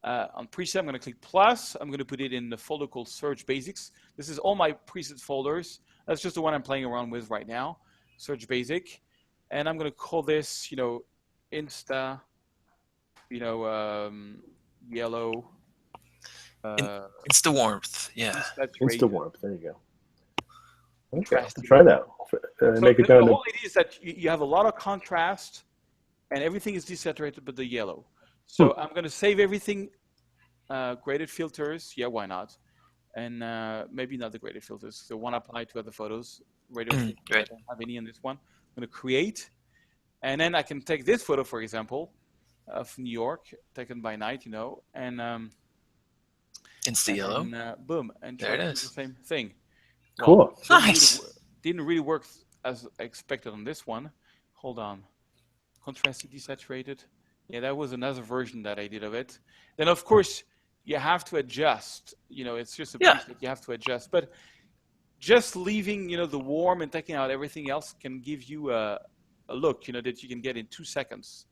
on preset. I'm going to click plus. I'm going to put it in the folder called Serge Basics. This is all my preset folders. That's just the one I'm playing around with right now, Serge Basic, and I'm going to call this, Insta, yellow. Insta warmth. Yeah. Insta warmth. There you go. Okay, Contrasting. try that. So Make it the down to. whole idea is that you have a lot of contrast, and everything is desaturated but the yellow. So I'm going to save everything, graded filters. Yeah, why not? And maybe not the graded filters. So one apply to other photos. Graded filters, I don't have any in this one. I'm going to create, and then I can take this photo, for example, of New York, taken by night, and Insta yellow. And, boom, and There it try to do is. the same thing. Cool. Nice. Didn't really work as expected on this one. Hold on. Contrasted, desaturated. Yeah, that was another version that I did of it. Then, of course, you have to adjust. It's just a piece that you have to adjust. But just leaving, the warm and taking out everything else can give you a look, that you can get in 2 seconds.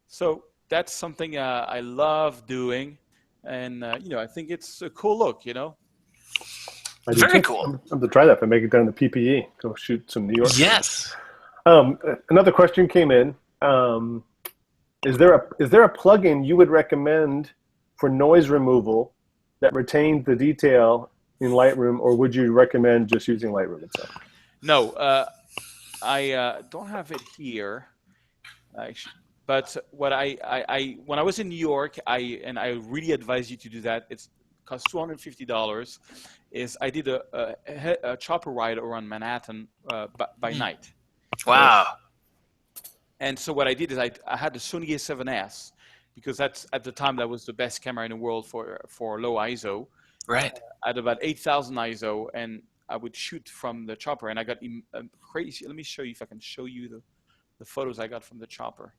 So that's something I love doing. And, I think it's a cool look, Very cool. I'm going to try that if I make it down to PPE. Go shoot some New York. Yes. Another question came in. Is there a plugin you would recommend for noise removal that retains the detail in Lightroom, or would you recommend just using Lightroom itself? No, I don't have it here. But what when I was in New York, I really advise you to do that. It costs $250. Is I did a chopper ride around Manhattan by night. Wow. And so what I did is I had the Sony A7S because that's at the time that was the best camera in the world for low ISO. Right. At about 8,000 ISO, and I would shoot from the chopper, and I got crazy. Let me show you if I can show you the photos I got from the chopper.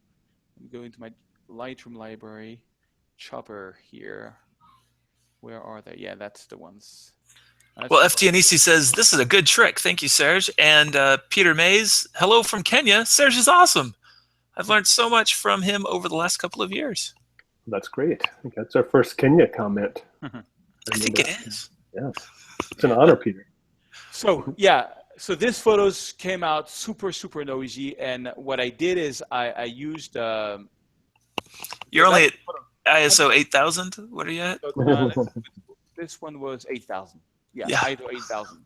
Let me go into my Lightroom library, chopper here. Where are they? Yeah, that's the ones. Well, FTNEC says, this is a good trick. Thank you, Serge. And Peter Mays, hello from Kenya. Serge is awesome. I've learned so much from him over the last couple of years. That's great. I think that's our first Kenya comment. I think it is. Yes. It's an honor, Peter. So, yeah. So these photos came out super, super noisy. And what I did is I used... You're only at ISO 8000? What are you at? This one was 8,000. Yeah, Yeah. ISO 8,000.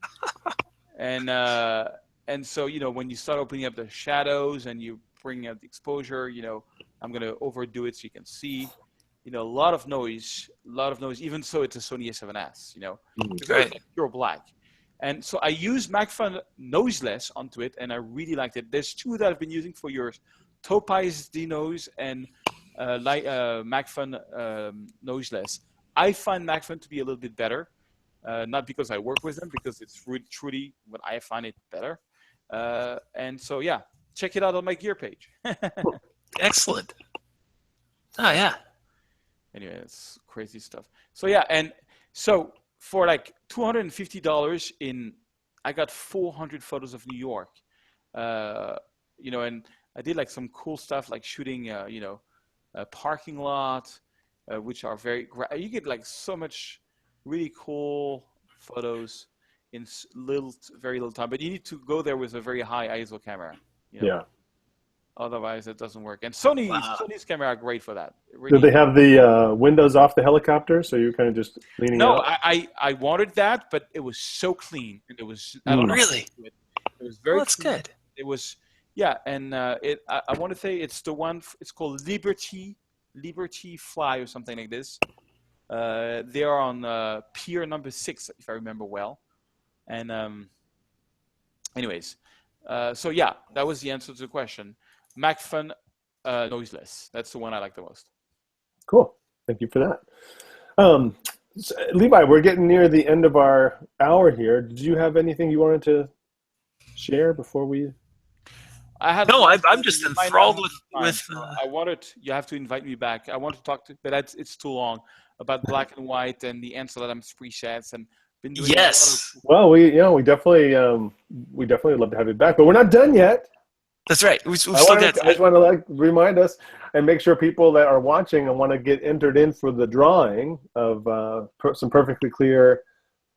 And so, when you start opening up the shadows and you bring out the exposure, I'm going to overdo it so you can see, a lot of noise, even so it's a Sony A7S, it's like pure black. And so I used MagFun Noiseless onto it, and I really liked it. There's two that I've been using for years, Topaz D-Noise and MagFun Noiseless. I find MagFun to be a little bit better, not because I work with them, because it's really, truly what I find it better. And so, yeah, check it out on my gear page. Excellent. Oh, yeah. Anyway, it's crazy stuff. So, yeah, and so for like $250 I got 400 photos of New York, and I did like some cool stuff like shooting, a parking lot, which are you get like so much really cool photos in very little time, but you need to go there with a very high ISO camera. Yeah. Otherwise, it doesn't work. And Sony's camera are great for that. Really, Did they have the windows off the helicopter, so you're kind of just leaning no, out? I wanted that, but it was so clean. It was I don't know. Really? It was very. That's clean. good. It was and I want to say it's the one. It's called Liberty Fly or something like this. They are on pier number 6, if I remember well. And anyways, so yeah, that was the answer to the question. MacFun noiseless. That's the one I like the most. Cool. Thank you for that. So, Levi, we're getting near the end of our hour here. Did you have anything you wanted to share before we? I'm just enthralled with. I wanted. You have to invite me back. I want to talk to, but it's too long about black and white and the Ansel Adams presets and. Been doing Well, we definitely love to have you back, but we're not done yet. That's right. I just want to remind us and make sure people that are watching and want to get entered in for the drawing of some perfectly clear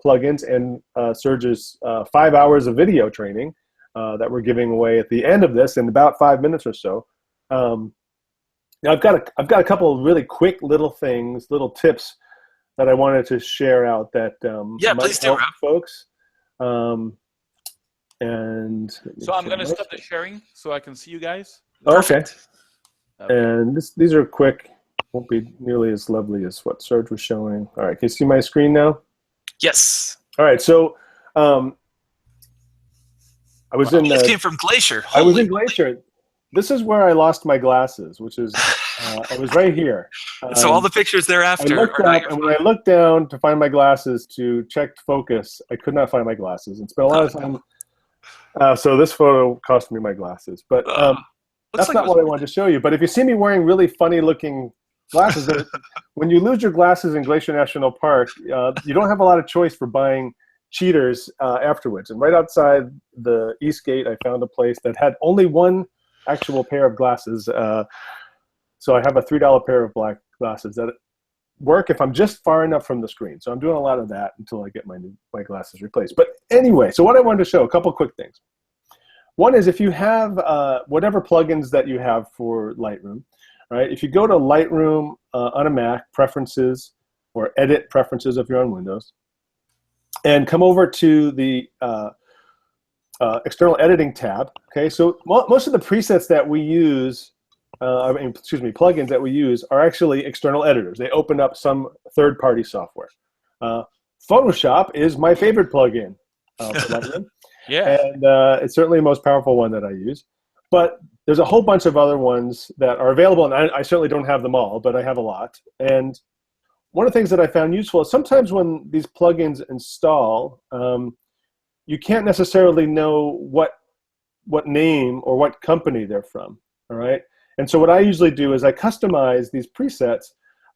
plugins and Serge's 5 hours of video training that we're giving away at the end of this in about 5 minutes or so. Now I've got a couple of really quick little tips that I wanted to share out that please do, Rob. Folks. And so I'm going to stop the sharing so I can see you guys. Okay. And these are quick. Won't be nearly as lovely as what Serge was showing. All right, can you see my screen now? Yes. All right, so I was in. This came from Glacier. I was in Glacier. This is where I lost my glasses, which is I was right here. So all the pictures thereafter. I looked up, and when I looked down to find my glasses to check focus, I could not find my glasses and spent a lot of time. So this photo cost me my glasses, but that's not what I wanted to show you. But if you see me wearing really funny-looking glasses, when you lose your glasses in Glacier National Park, you don't have a lot of choice for buying cheaters afterwards. And right outside the East Gate, I found a place that had only one actual pair of glasses. So I have a $3 pair of black glasses that work if I'm just far enough from the screen. So I'm doing a lot of that until I get my glasses replaced. But anyway, so what I wanted to show, a couple quick things. One is if you have whatever plugins that you have for Lightroom, right? If you go to Lightroom on a Mac, Preferences, or Edit Preferences if you're on Windows, and come over to the External Editing tab, okay? So most of the presets that we use, plugins that we use are actually external editors. They open up some third-party software. Photoshop is my favorite plugin for Lightroom. Yeah. And it's certainly the most powerful one that I use. But there's a whole bunch of other ones that are available, and I certainly don't have them all, but I have a lot. And one of the things that I found useful is sometimes when these plugins install, you can't necessarily know what name or what company they're from, all right? And so what I usually do is I customize these presets.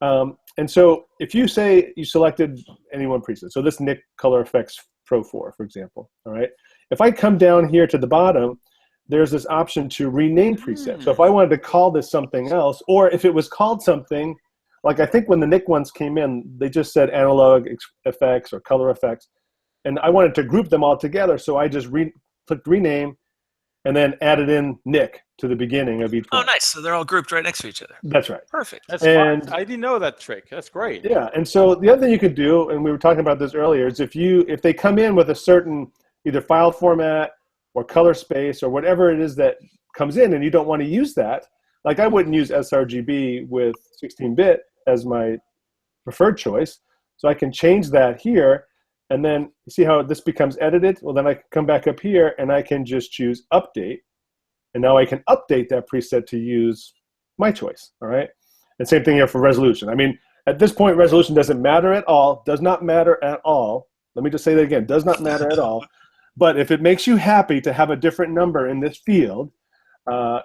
And so if you say you selected any one preset, so this Nik Color Effects Pro 4, for example, all right? If I come down here to the bottom, there's this option to rename preset. So if I wanted to call this something else, or if it was called something, like I think when the Nik ones came in, they just said analog effects or color effects. And I wanted to group them all together, so I just clicked rename and then added in Nik to the beginning of each one. Oh, nice. So they're all grouped right next to each other. That's right. Perfect. That's smart. I didn't know that trick. That's great. Yeah, and so the other thing you could do, and we were talking about this earlier, is if they come in with a certain either file format or color space or whatever it is that comes in and you don't want to use that, like I wouldn't use sRGB with 16-bit as my preferred choice, so I can change that here. And then you see how this becomes edited? Well, then I can come back up here and I can just choose update. And now I can update that preset to use my choice, all right? And same thing here for resolution. I mean, at this point, resolution doesn't matter at all, does not matter at all. Let me just say that again, does not matter at all. But if it makes you happy to have a different number in this field,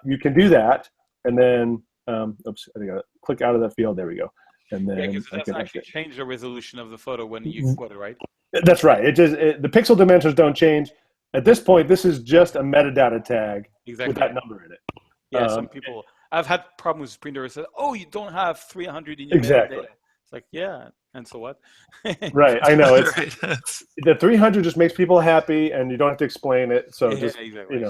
you can do that. And then, oops, I think I click out of that field, there we go. And then because it doesn't actually change the resolution of the photo when you put it, right? That's right. The pixel dimensions don't change. At this point, this is just a metadata tag with that number in it. Yeah, some people, I've had problems with printers that said, oh, you don't have 300 in your metadata. It's like, yeah, And so what? Right, I know. It's Right. the 300 just makes people happy, and you don't have to explain it. So Yeah, just exactly.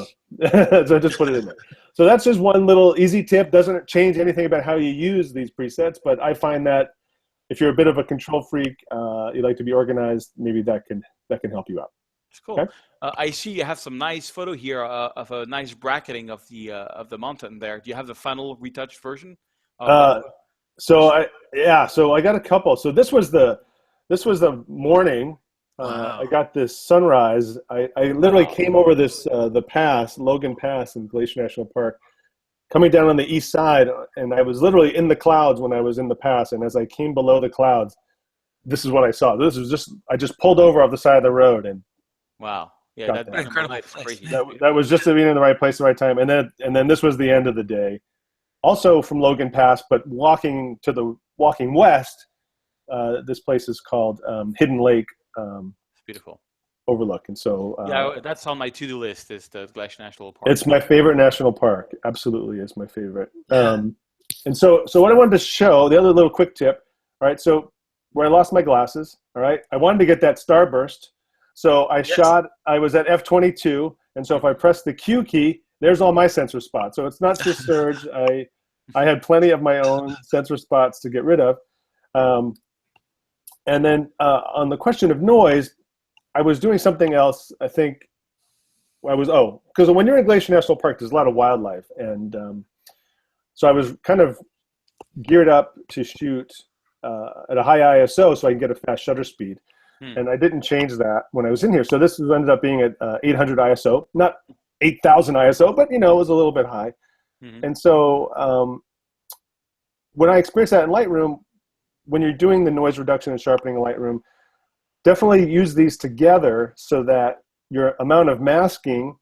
so just put it in there. So that's just one little easy tip. Doesn't change anything about how you use these presets, but I find that if you're a bit of a control freak, you like to be organized, maybe that can help you out. It's cool. Okay. I see you have some nice photo here of a nice bracketing of the mountain there. Do you have the final retouched version? So I got a couple. So this was the morning. Wow. I got this sunrise. I literally came over this the pass, Logan Pass in Glacier National Park, coming down on the east side, and I was literally in the clouds when I was in the pass. And as I came below the clouds, this is what I saw. I just pulled over off the side of the road and wow. Yeah, that's incredible. crazy. that was just being in the right place at the right time. And then this was the end of the day. Also from Logan Pass, but walking west, this place is called Hidden Lake It's beautiful. Overlook. And so yeah, that's on my to-do list, is the Glacier National Park. it's my favorite national park. Absolutely is my favorite. And so what I wanted to show, the other little quick tip, all right, so where I lost my glasses, all right, I wanted to get that starburst. So I was at F22, and so if I press the Q key, there's all my sensor spots. So it's not just Serge. I had plenty of my own sensor spots to get rid of. And then on the question of noise, I was doing something else. I think because when you're in Glacier National Park, there's a lot of wildlife. And so I was kind of geared up to shoot at a high ISO so I can get a fast shutter speed. And I didn't change that when I was in here. So this ended up being at 800 ISO, not 8,000 ISO, but it was a little bit high. And so when I experienced that in Lightroom, when you're doing the noise reduction and sharpening in Lightroom, definitely use these together so that your amount of masking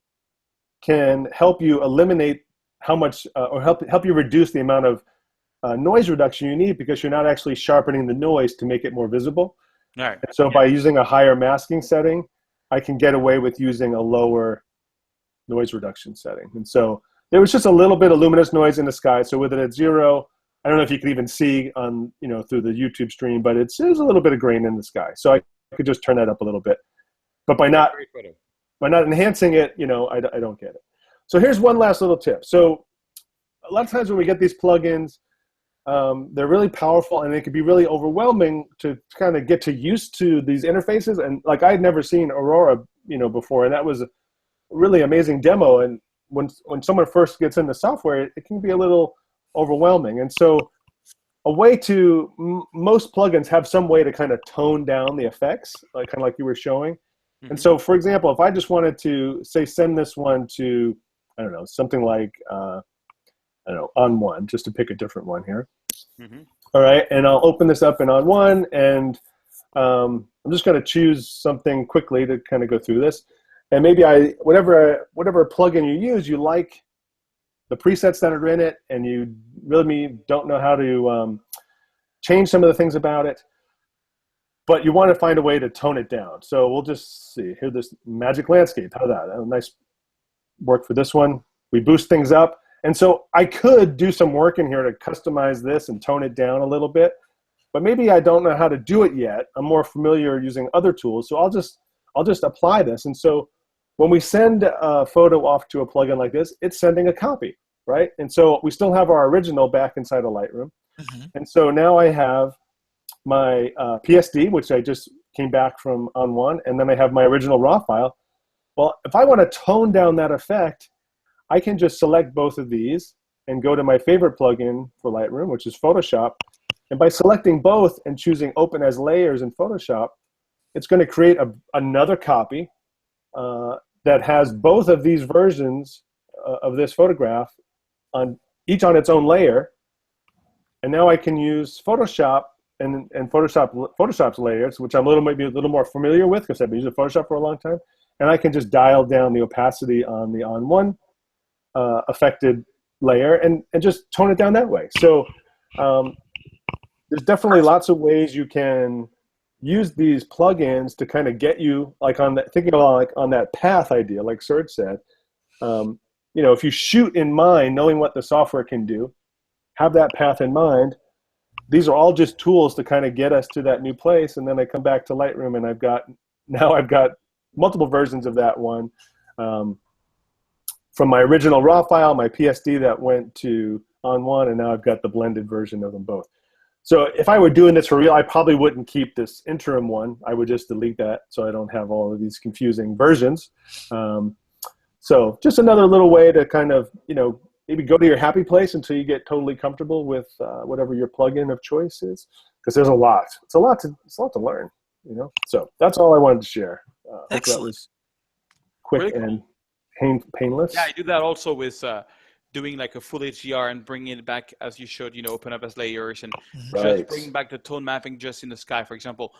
can help you eliminate how much, or help you reduce the amount of noise reduction you need, because you're not actually sharpening the noise to make it more visible. All right. And so by using a higher masking setting, I can get away with using a lower noise reduction setting. And so there was just a little bit of luminous noise in the sky. So with it at 0, I don't know if you could even see on, through the YouTube stream, but there's a little bit of grain in the sky. So I could just turn that up a little bit. But by not enhancing it, I don't get it. So here's one last little tip. So a lot of times when we get these plugins, they're really powerful, and they can be really overwhelming to kind of get used to these interfaces. And like, I'd never seen Aurora, before, and that was a really amazing demo. And when someone first gets into software, it can be a little overwhelming. And so a way to most plugins have some way to kind of tone down the effects, kind of like you were showing. And so, for example, if I just wanted to say send this one to, I don't know, something like on one, just to pick a different one here. All right, and I'll open this up in on one, and I'm just going to choose something quickly to kind of go through this. And maybe whatever plugin you use, you like the presets that are in it, and you really don't know how to change some of the things about it, but you want to find a way to tone it down. So we'll just see here, this magic landscape. How that? A nice work for this one. We boost things up. And so I could do some work in here to customize this and tone it down a little bit, but maybe I don't know how to do it yet. I'm more familiar using other tools, so I'll just apply this. And so when we send a photo off to a plugin like this, it's sending a copy, right? And so we still have our original back inside of Lightroom. And so now I have my PSD, which I just came back from on one, and then I have my original RAW file. Well, if I want to tone down that effect, I can just select both of these and go to my favorite plugin for Lightroom, which is Photoshop. And by selecting both and choosing Open as Layers in Photoshop, it's going to create another copy that has both of these versions of this photograph each on its own layer. And now I can use Photoshop and Photoshop's layers, which I'm maybe a little more familiar with because I've been using Photoshop for a long time. And I can just dial down the opacity on the on one affected layer and just tone it down that way. So there's definitely lots of ways you can use these plugins to kind of get you thinking about on that path idea, like Serge said. If you shoot in mind, knowing what the software can do, have that path in mind, these are all just tools to kind of get us to that new place. And then I come back to Lightroom, and I've got multiple versions of that one. From my original raw file, my PSD that went to on one, and now I've got the blended version of them both. So if I were doing this for real, I probably wouldn't keep this interim one. I would just delete that so I don't have all of these confusing versions. So just another little way to kind of, maybe go to your happy place until you get totally comfortable with whatever your plugin of choice is, because there's a lot. It's a lot to learn, So that's all I wanted to share. Excellent. That was quick Really and painless. Yeah, I do that also with doing like a full HDR and bringing it back as you should, open up as layers and just bring back the tone mapping just in the sky, for example.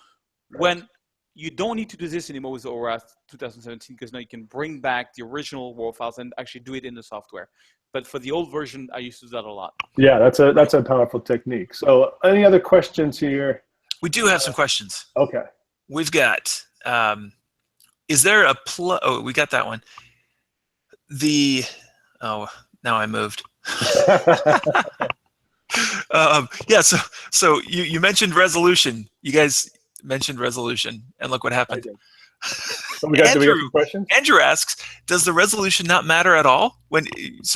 Right. When you don't need to do this anymore with Aura 2017, because now you can bring back the original raw files and actually do it in the software. But for the old version, I used to do that a lot. Yeah, that's a powerful technique. So any other questions here? We do have some questions. Okay. We've got, is there a oh, we got that one. Now I moved. Yeah, so you mentioned resolution. You guys mentioned resolution, and look what happened. So we got some questions? Andrew asks, does the resolution not matter at all when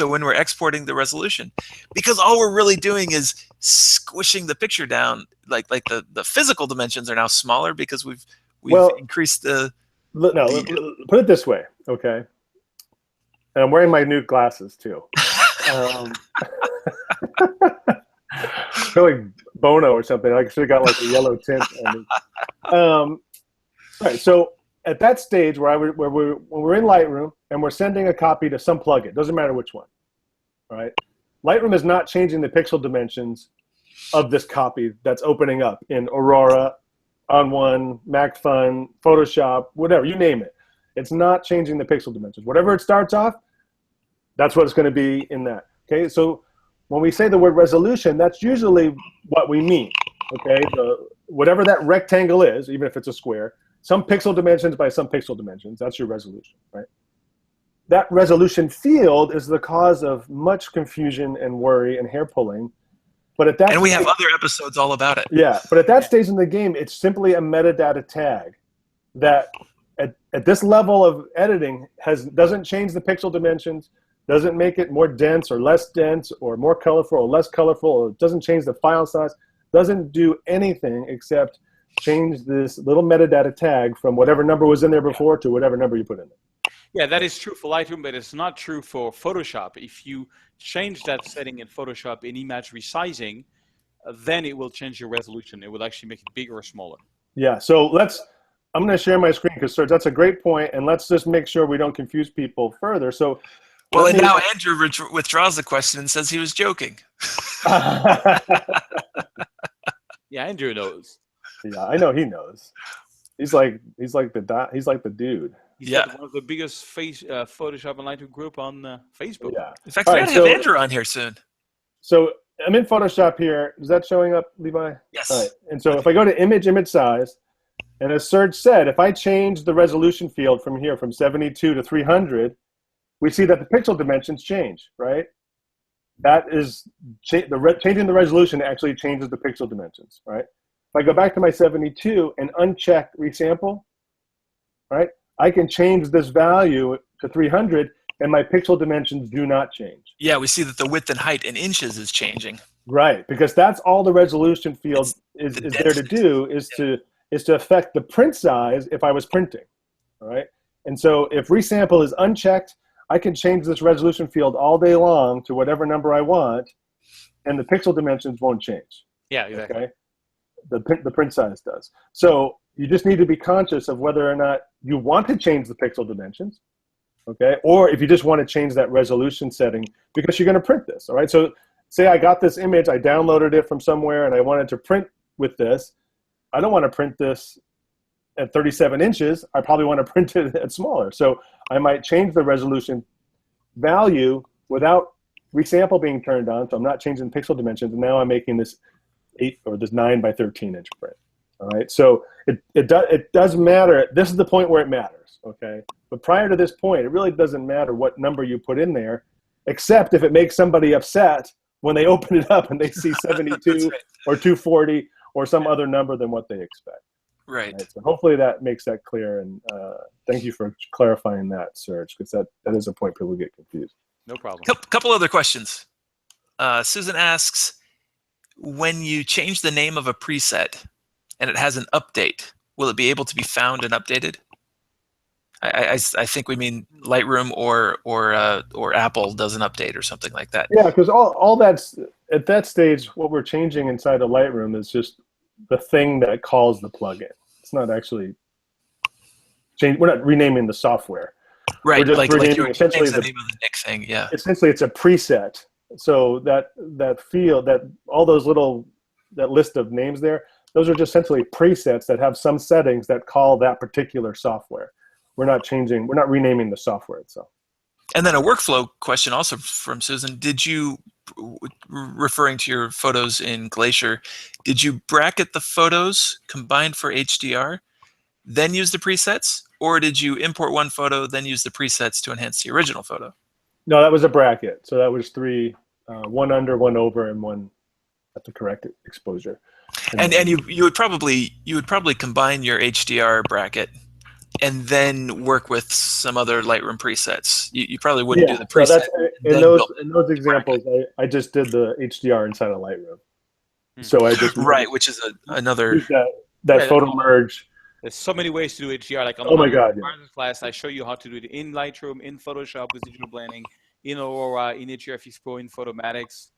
we're exporting the resolution? Because all we're really doing is squishing the picture down. Like the physical dimensions are now smaller because we've increased the... No, put it this way, okay? And I'm wearing my new glasses too. I feel like Bono or something. I should have got like a yellow tint on me. All right, so at that stage when we're in Lightroom and we're sending a copy to some plugin, doesn't matter which one, all right? Lightroom is not changing the pixel dimensions of this copy that's opening up in Aurora, On1, MacFun, Photoshop, whatever, you name it. It's not changing the pixel dimensions. Whatever it starts off, that's what it's going to be in that. Okay, so when we say the word resolution, that's usually what we mean. Okay, whatever that rectangle is, even if it's a square, some pixel dimensions by some pixel dimensions, that's your resolution, right? That resolution field is the cause of much confusion and worry and hair pulling. But at that and we have other episodes all about it. Yeah, but at that stage in the game, it's simply a metadata tag that at this level of editing doesn't change the pixel dimensions, doesn't make it more dense or less dense or more colorful or less colorful, or it doesn't change the file size, doesn't do anything except change this little metadata tag from whatever number was in there before to whatever number you put in there. Yeah, that is true for Lightroom, but it's not true for Photoshop. If you change that setting in Photoshop in image resizing, then it will change your resolution. It will actually make it bigger or smaller. Yeah, so I'm going to share my screen because, Serge, that's a great point, and let's just make sure we don't confuse people further. So, well, and now Andrew withdraws the question and says he was joking. Yeah, Andrew knows. Yeah, I know he knows. He's like the dude. He's one of the biggest Photoshop and Lightroom group on Facebook. Yeah. In fact, we got to have Andrew on here soon. So I'm in Photoshop here. Is that showing up, Levi? Yes. All right. And so if I go to image size, and as Serge said, if I change the resolution field from here from 72 to 300, we see that the pixel dimensions change, right? That is changing the resolution actually changes the pixel dimensions, right? If I go back to my 72 and uncheck resample, right? I can change this value to 300 and my pixel dimensions do not change. Yeah, we see that the width and height in inches is changing. Right, because that's all the resolution field is there to do is to affect the print size if I was printing, all right? And so if resample is unchecked, I can change this resolution field all day long to whatever number I want, and the pixel dimensions won't change. Yeah, exactly. Okay? The print size does. So you just need to be conscious of whether or not you want to change the pixel dimensions, okay? Or if you just want to change that resolution setting because you're going to print this, all right? So say I got this image, I downloaded it from somewhere, and I wanted to print with this. I don't want to print this at 37 inches. I probably want to print it at smaller. So I might change the resolution value without resample being turned on. So I'm not changing pixel dimensions. And now I'm making this 8 or this 9 by 13 inch print. All right. So it does matter. This is the point where it matters. Okay. But prior to this point, it really doesn't matter what number you put in there, except if it makes somebody upset when they open it up and they see 72 right. or 240 or some other number than what they expect. Right. Right? So hopefully that makes that clear. And thank you for clarifying that, Serge, because that is a point people get confused. No problem. Couple other questions. Susan asks, when you change the name of a preset and it has an update, will it be able to be found and updated? I think we mean Lightroom or Apple does an update or something like that. Yeah, because all that's at that stage, what we're changing inside of Lightroom is just the thing that calls the plugin. It's not actually change. We're not renaming the software. Right, We're just like renaming you essentially the name of the Nick thing. Yeah. Essentially, it's a preset. So that field, that all those that list of names there, those are just essentially presets that have some settings that call that particular software. We're not renaming the software itself. And then a workflow question also from Susan. Did you, referring to your photos in Glacier, did you bracket the photos combined for HDR, then use the presets? Or did you import one photo, then use the presets to enhance the original photo? No, that was a bracket. So that was 3, one under, one over, and one at the correct exposure. And you would probably combine your HDR bracket and then work with some other Lightroom presets. You probably wouldn't do the preset. So that's, in those examples, I just did the HDR inside of Lightroom. So I just which is another that photo merge. There's so many ways to do HDR. Like on oh my god, class, I show you how to do it in Lightroom, in Photoshop with digital blending, in Aurora, in HDR Pro, in Photomatics.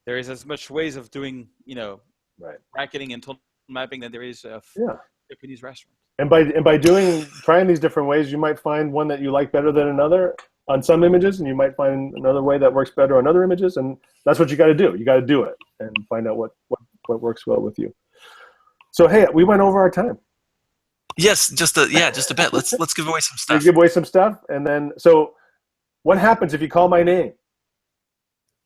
There is as much ways of doing, bracketing and tone mapping than there is of Japanese restaurant. And by trying these different ways, you might find one that you like better than another on some images, and you might find another way that works better on other images, and that's what you got to do. You got to do it and find out what works well with you. So hey, we went over our time. Yes, just a bit. Let's give away some stuff. Give away some stuff, and then so what happens if you call my name?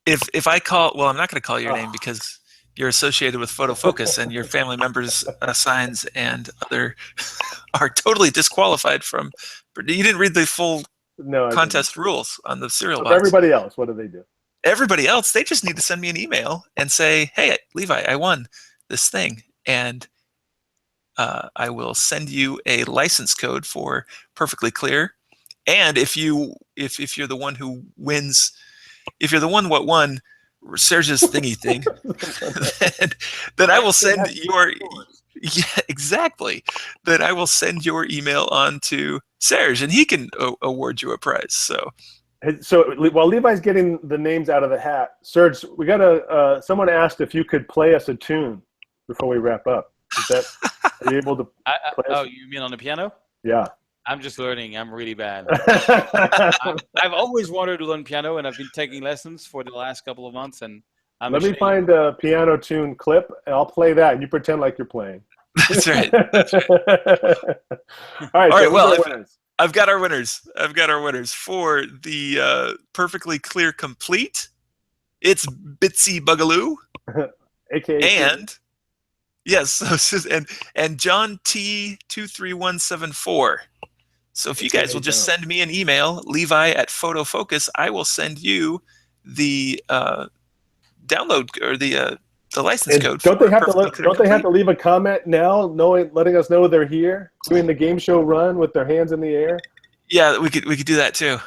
If I call, well, I'm not going to call your name because you're associated with Photofocus, and your family members' signs and other are totally disqualified from. You didn't read the full contest rules on the serial box. Everybody else, what do they do? Everybody else, they just need to send me an email and say, "Hey, Levi, I won this thing," and I will send you a license code for Perfectly Clear. And if you're the one who wins, if you're the one what won Serge's thingy thing, then I will send your Then I will send your email on to Serge, and he can award you a prize. So while Levi's getting the names out of the hat, Serge, we got someone asked if you could play us a tune before we wrap up. Are you able to play us? Oh, you mean on the piano? Yeah. I'm just learning. I'm really bad. I've always wanted to learn piano, and I've been taking lessons for the last couple of months. And let me find a piano tune clip, and I'll play that, and you pretend like you're playing. That's right. All right. Well, I've got our winners. For the Perfectly Clear Complete. It's Bitsy Bugaloo, AKA and yes, and John T 23174. So if you guys will just send me an email, Levi at Photofocus, I will send you the download or the license code. Don't they have to leave a comment now, letting us know they're here, doing the game show run with their hands in the air? Yeah, we could do that too.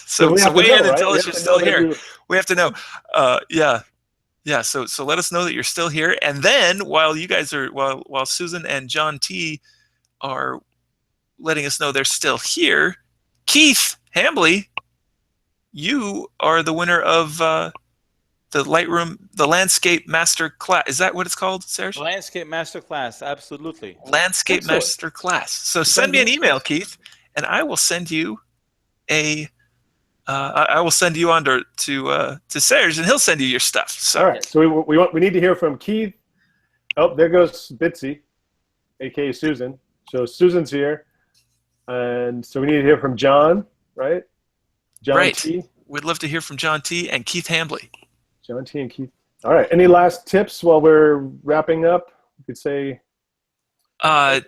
So weigh in and tell us you're still here. We have to know. Yeah. So let us know that you're still here, and then while Susan and John T are letting us know they're still here, Keith Hambley, you are the winner of the Lightroom, the Landscape Master Class. Is that what it's called, Serge? Landscape Master Class, absolutely. Landscape Master Class. So send me an email, Keith, and I will send you I will send you on to Serge, and he'll send you your stuff. So. All right. So we need to hear from Keith. Oh, there goes Bitsy, aka Susan. So Susan's here, and so we need to hear from John, right? John T. We'd love to hear from John T. and Keith Hambley. John T. and Keith. All right. Any last tips while we're wrapping up? You could say. Take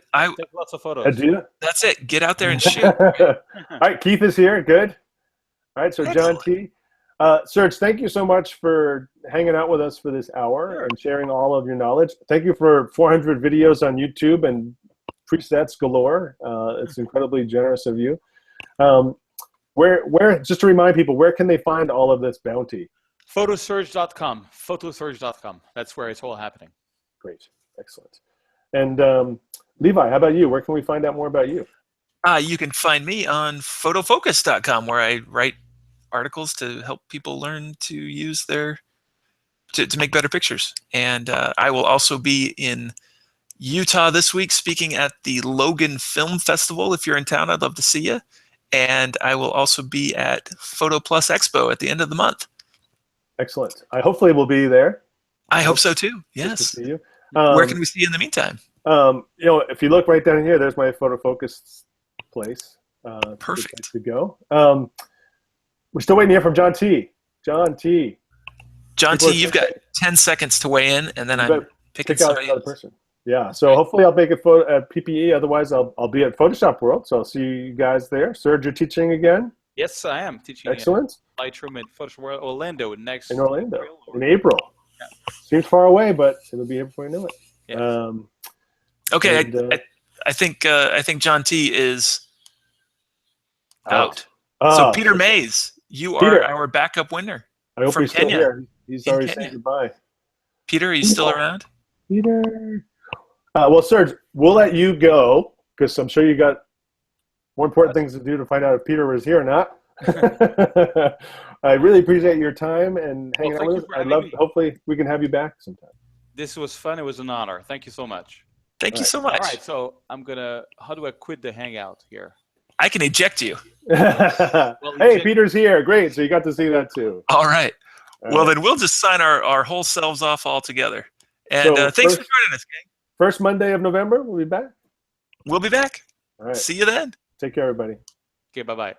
lots of photos. Adieu. That's it. Get out there and shoot. All right. Keith is here. Good. All right. So Excellent. John T. Serge, thank you so much for hanging out with us for this hour and sharing all of your knowledge. Thank you for 400 videos on YouTube and presets galore. It's incredibly generous of you. Where just to remind people, where can they find all of this bounty? Photosurge.com. Photosurge.com. That's where it's all happening. Great. Excellent. And Levi, how about you? Where can we find out more about you? You can find me on photofocus.com, where I write articles to help people learn to use to make better pictures. And I will also be in Utah this week speaking at the Logan Film Festival. If you're in town, I'd love to see you. And I will also be at Photo Plus Expo at the end of the month. Excellent. I hopefully will be there. I hope so too. Yes. To see you. Where can we see you in the meantime? If you look right down here, there's my Photofocus place. Perfect. To go. We're still waiting to hear from John T. John T, you've got 10 seconds to weigh in, and then I'm picking somebody another person. Yeah, so hopefully I'll make it at PPE. Otherwise, I'll be at Photoshop World. So I'll see you guys there. Serge, you're teaching again? Yes, I am teaching. Excellent. Lightroom and Photoshop World Orlando next. In Orlando in April. Yeah. Seems far away, but it'll be here before you know it. Yes. Okay, I think John T is out. Oh, so Peter Mays, you are our backup winner. I hope from he's Kenya. Still here. He's already Kenya. saying goodbye. Peter, are you still around? Peter. Well, Serge, we'll let you go because I'm sure you got more important things to do to find out if Peter was here or not. I really appreciate your time and hanging out with us. Hopefully we can have you back sometime. This was fun. It was an honor. Thank you so much. Thank you so much. All right, so how do I quit the Hangout here? I can eject you. Hey, Peter's here. Great. So you got to see that too. All right. Well, then we'll just sign our whole selves off all together. And thanks for joining us, gang. First Monday of November, we'll be back. We'll be back. All right. See you then. Take care, everybody. Okay, bye-bye.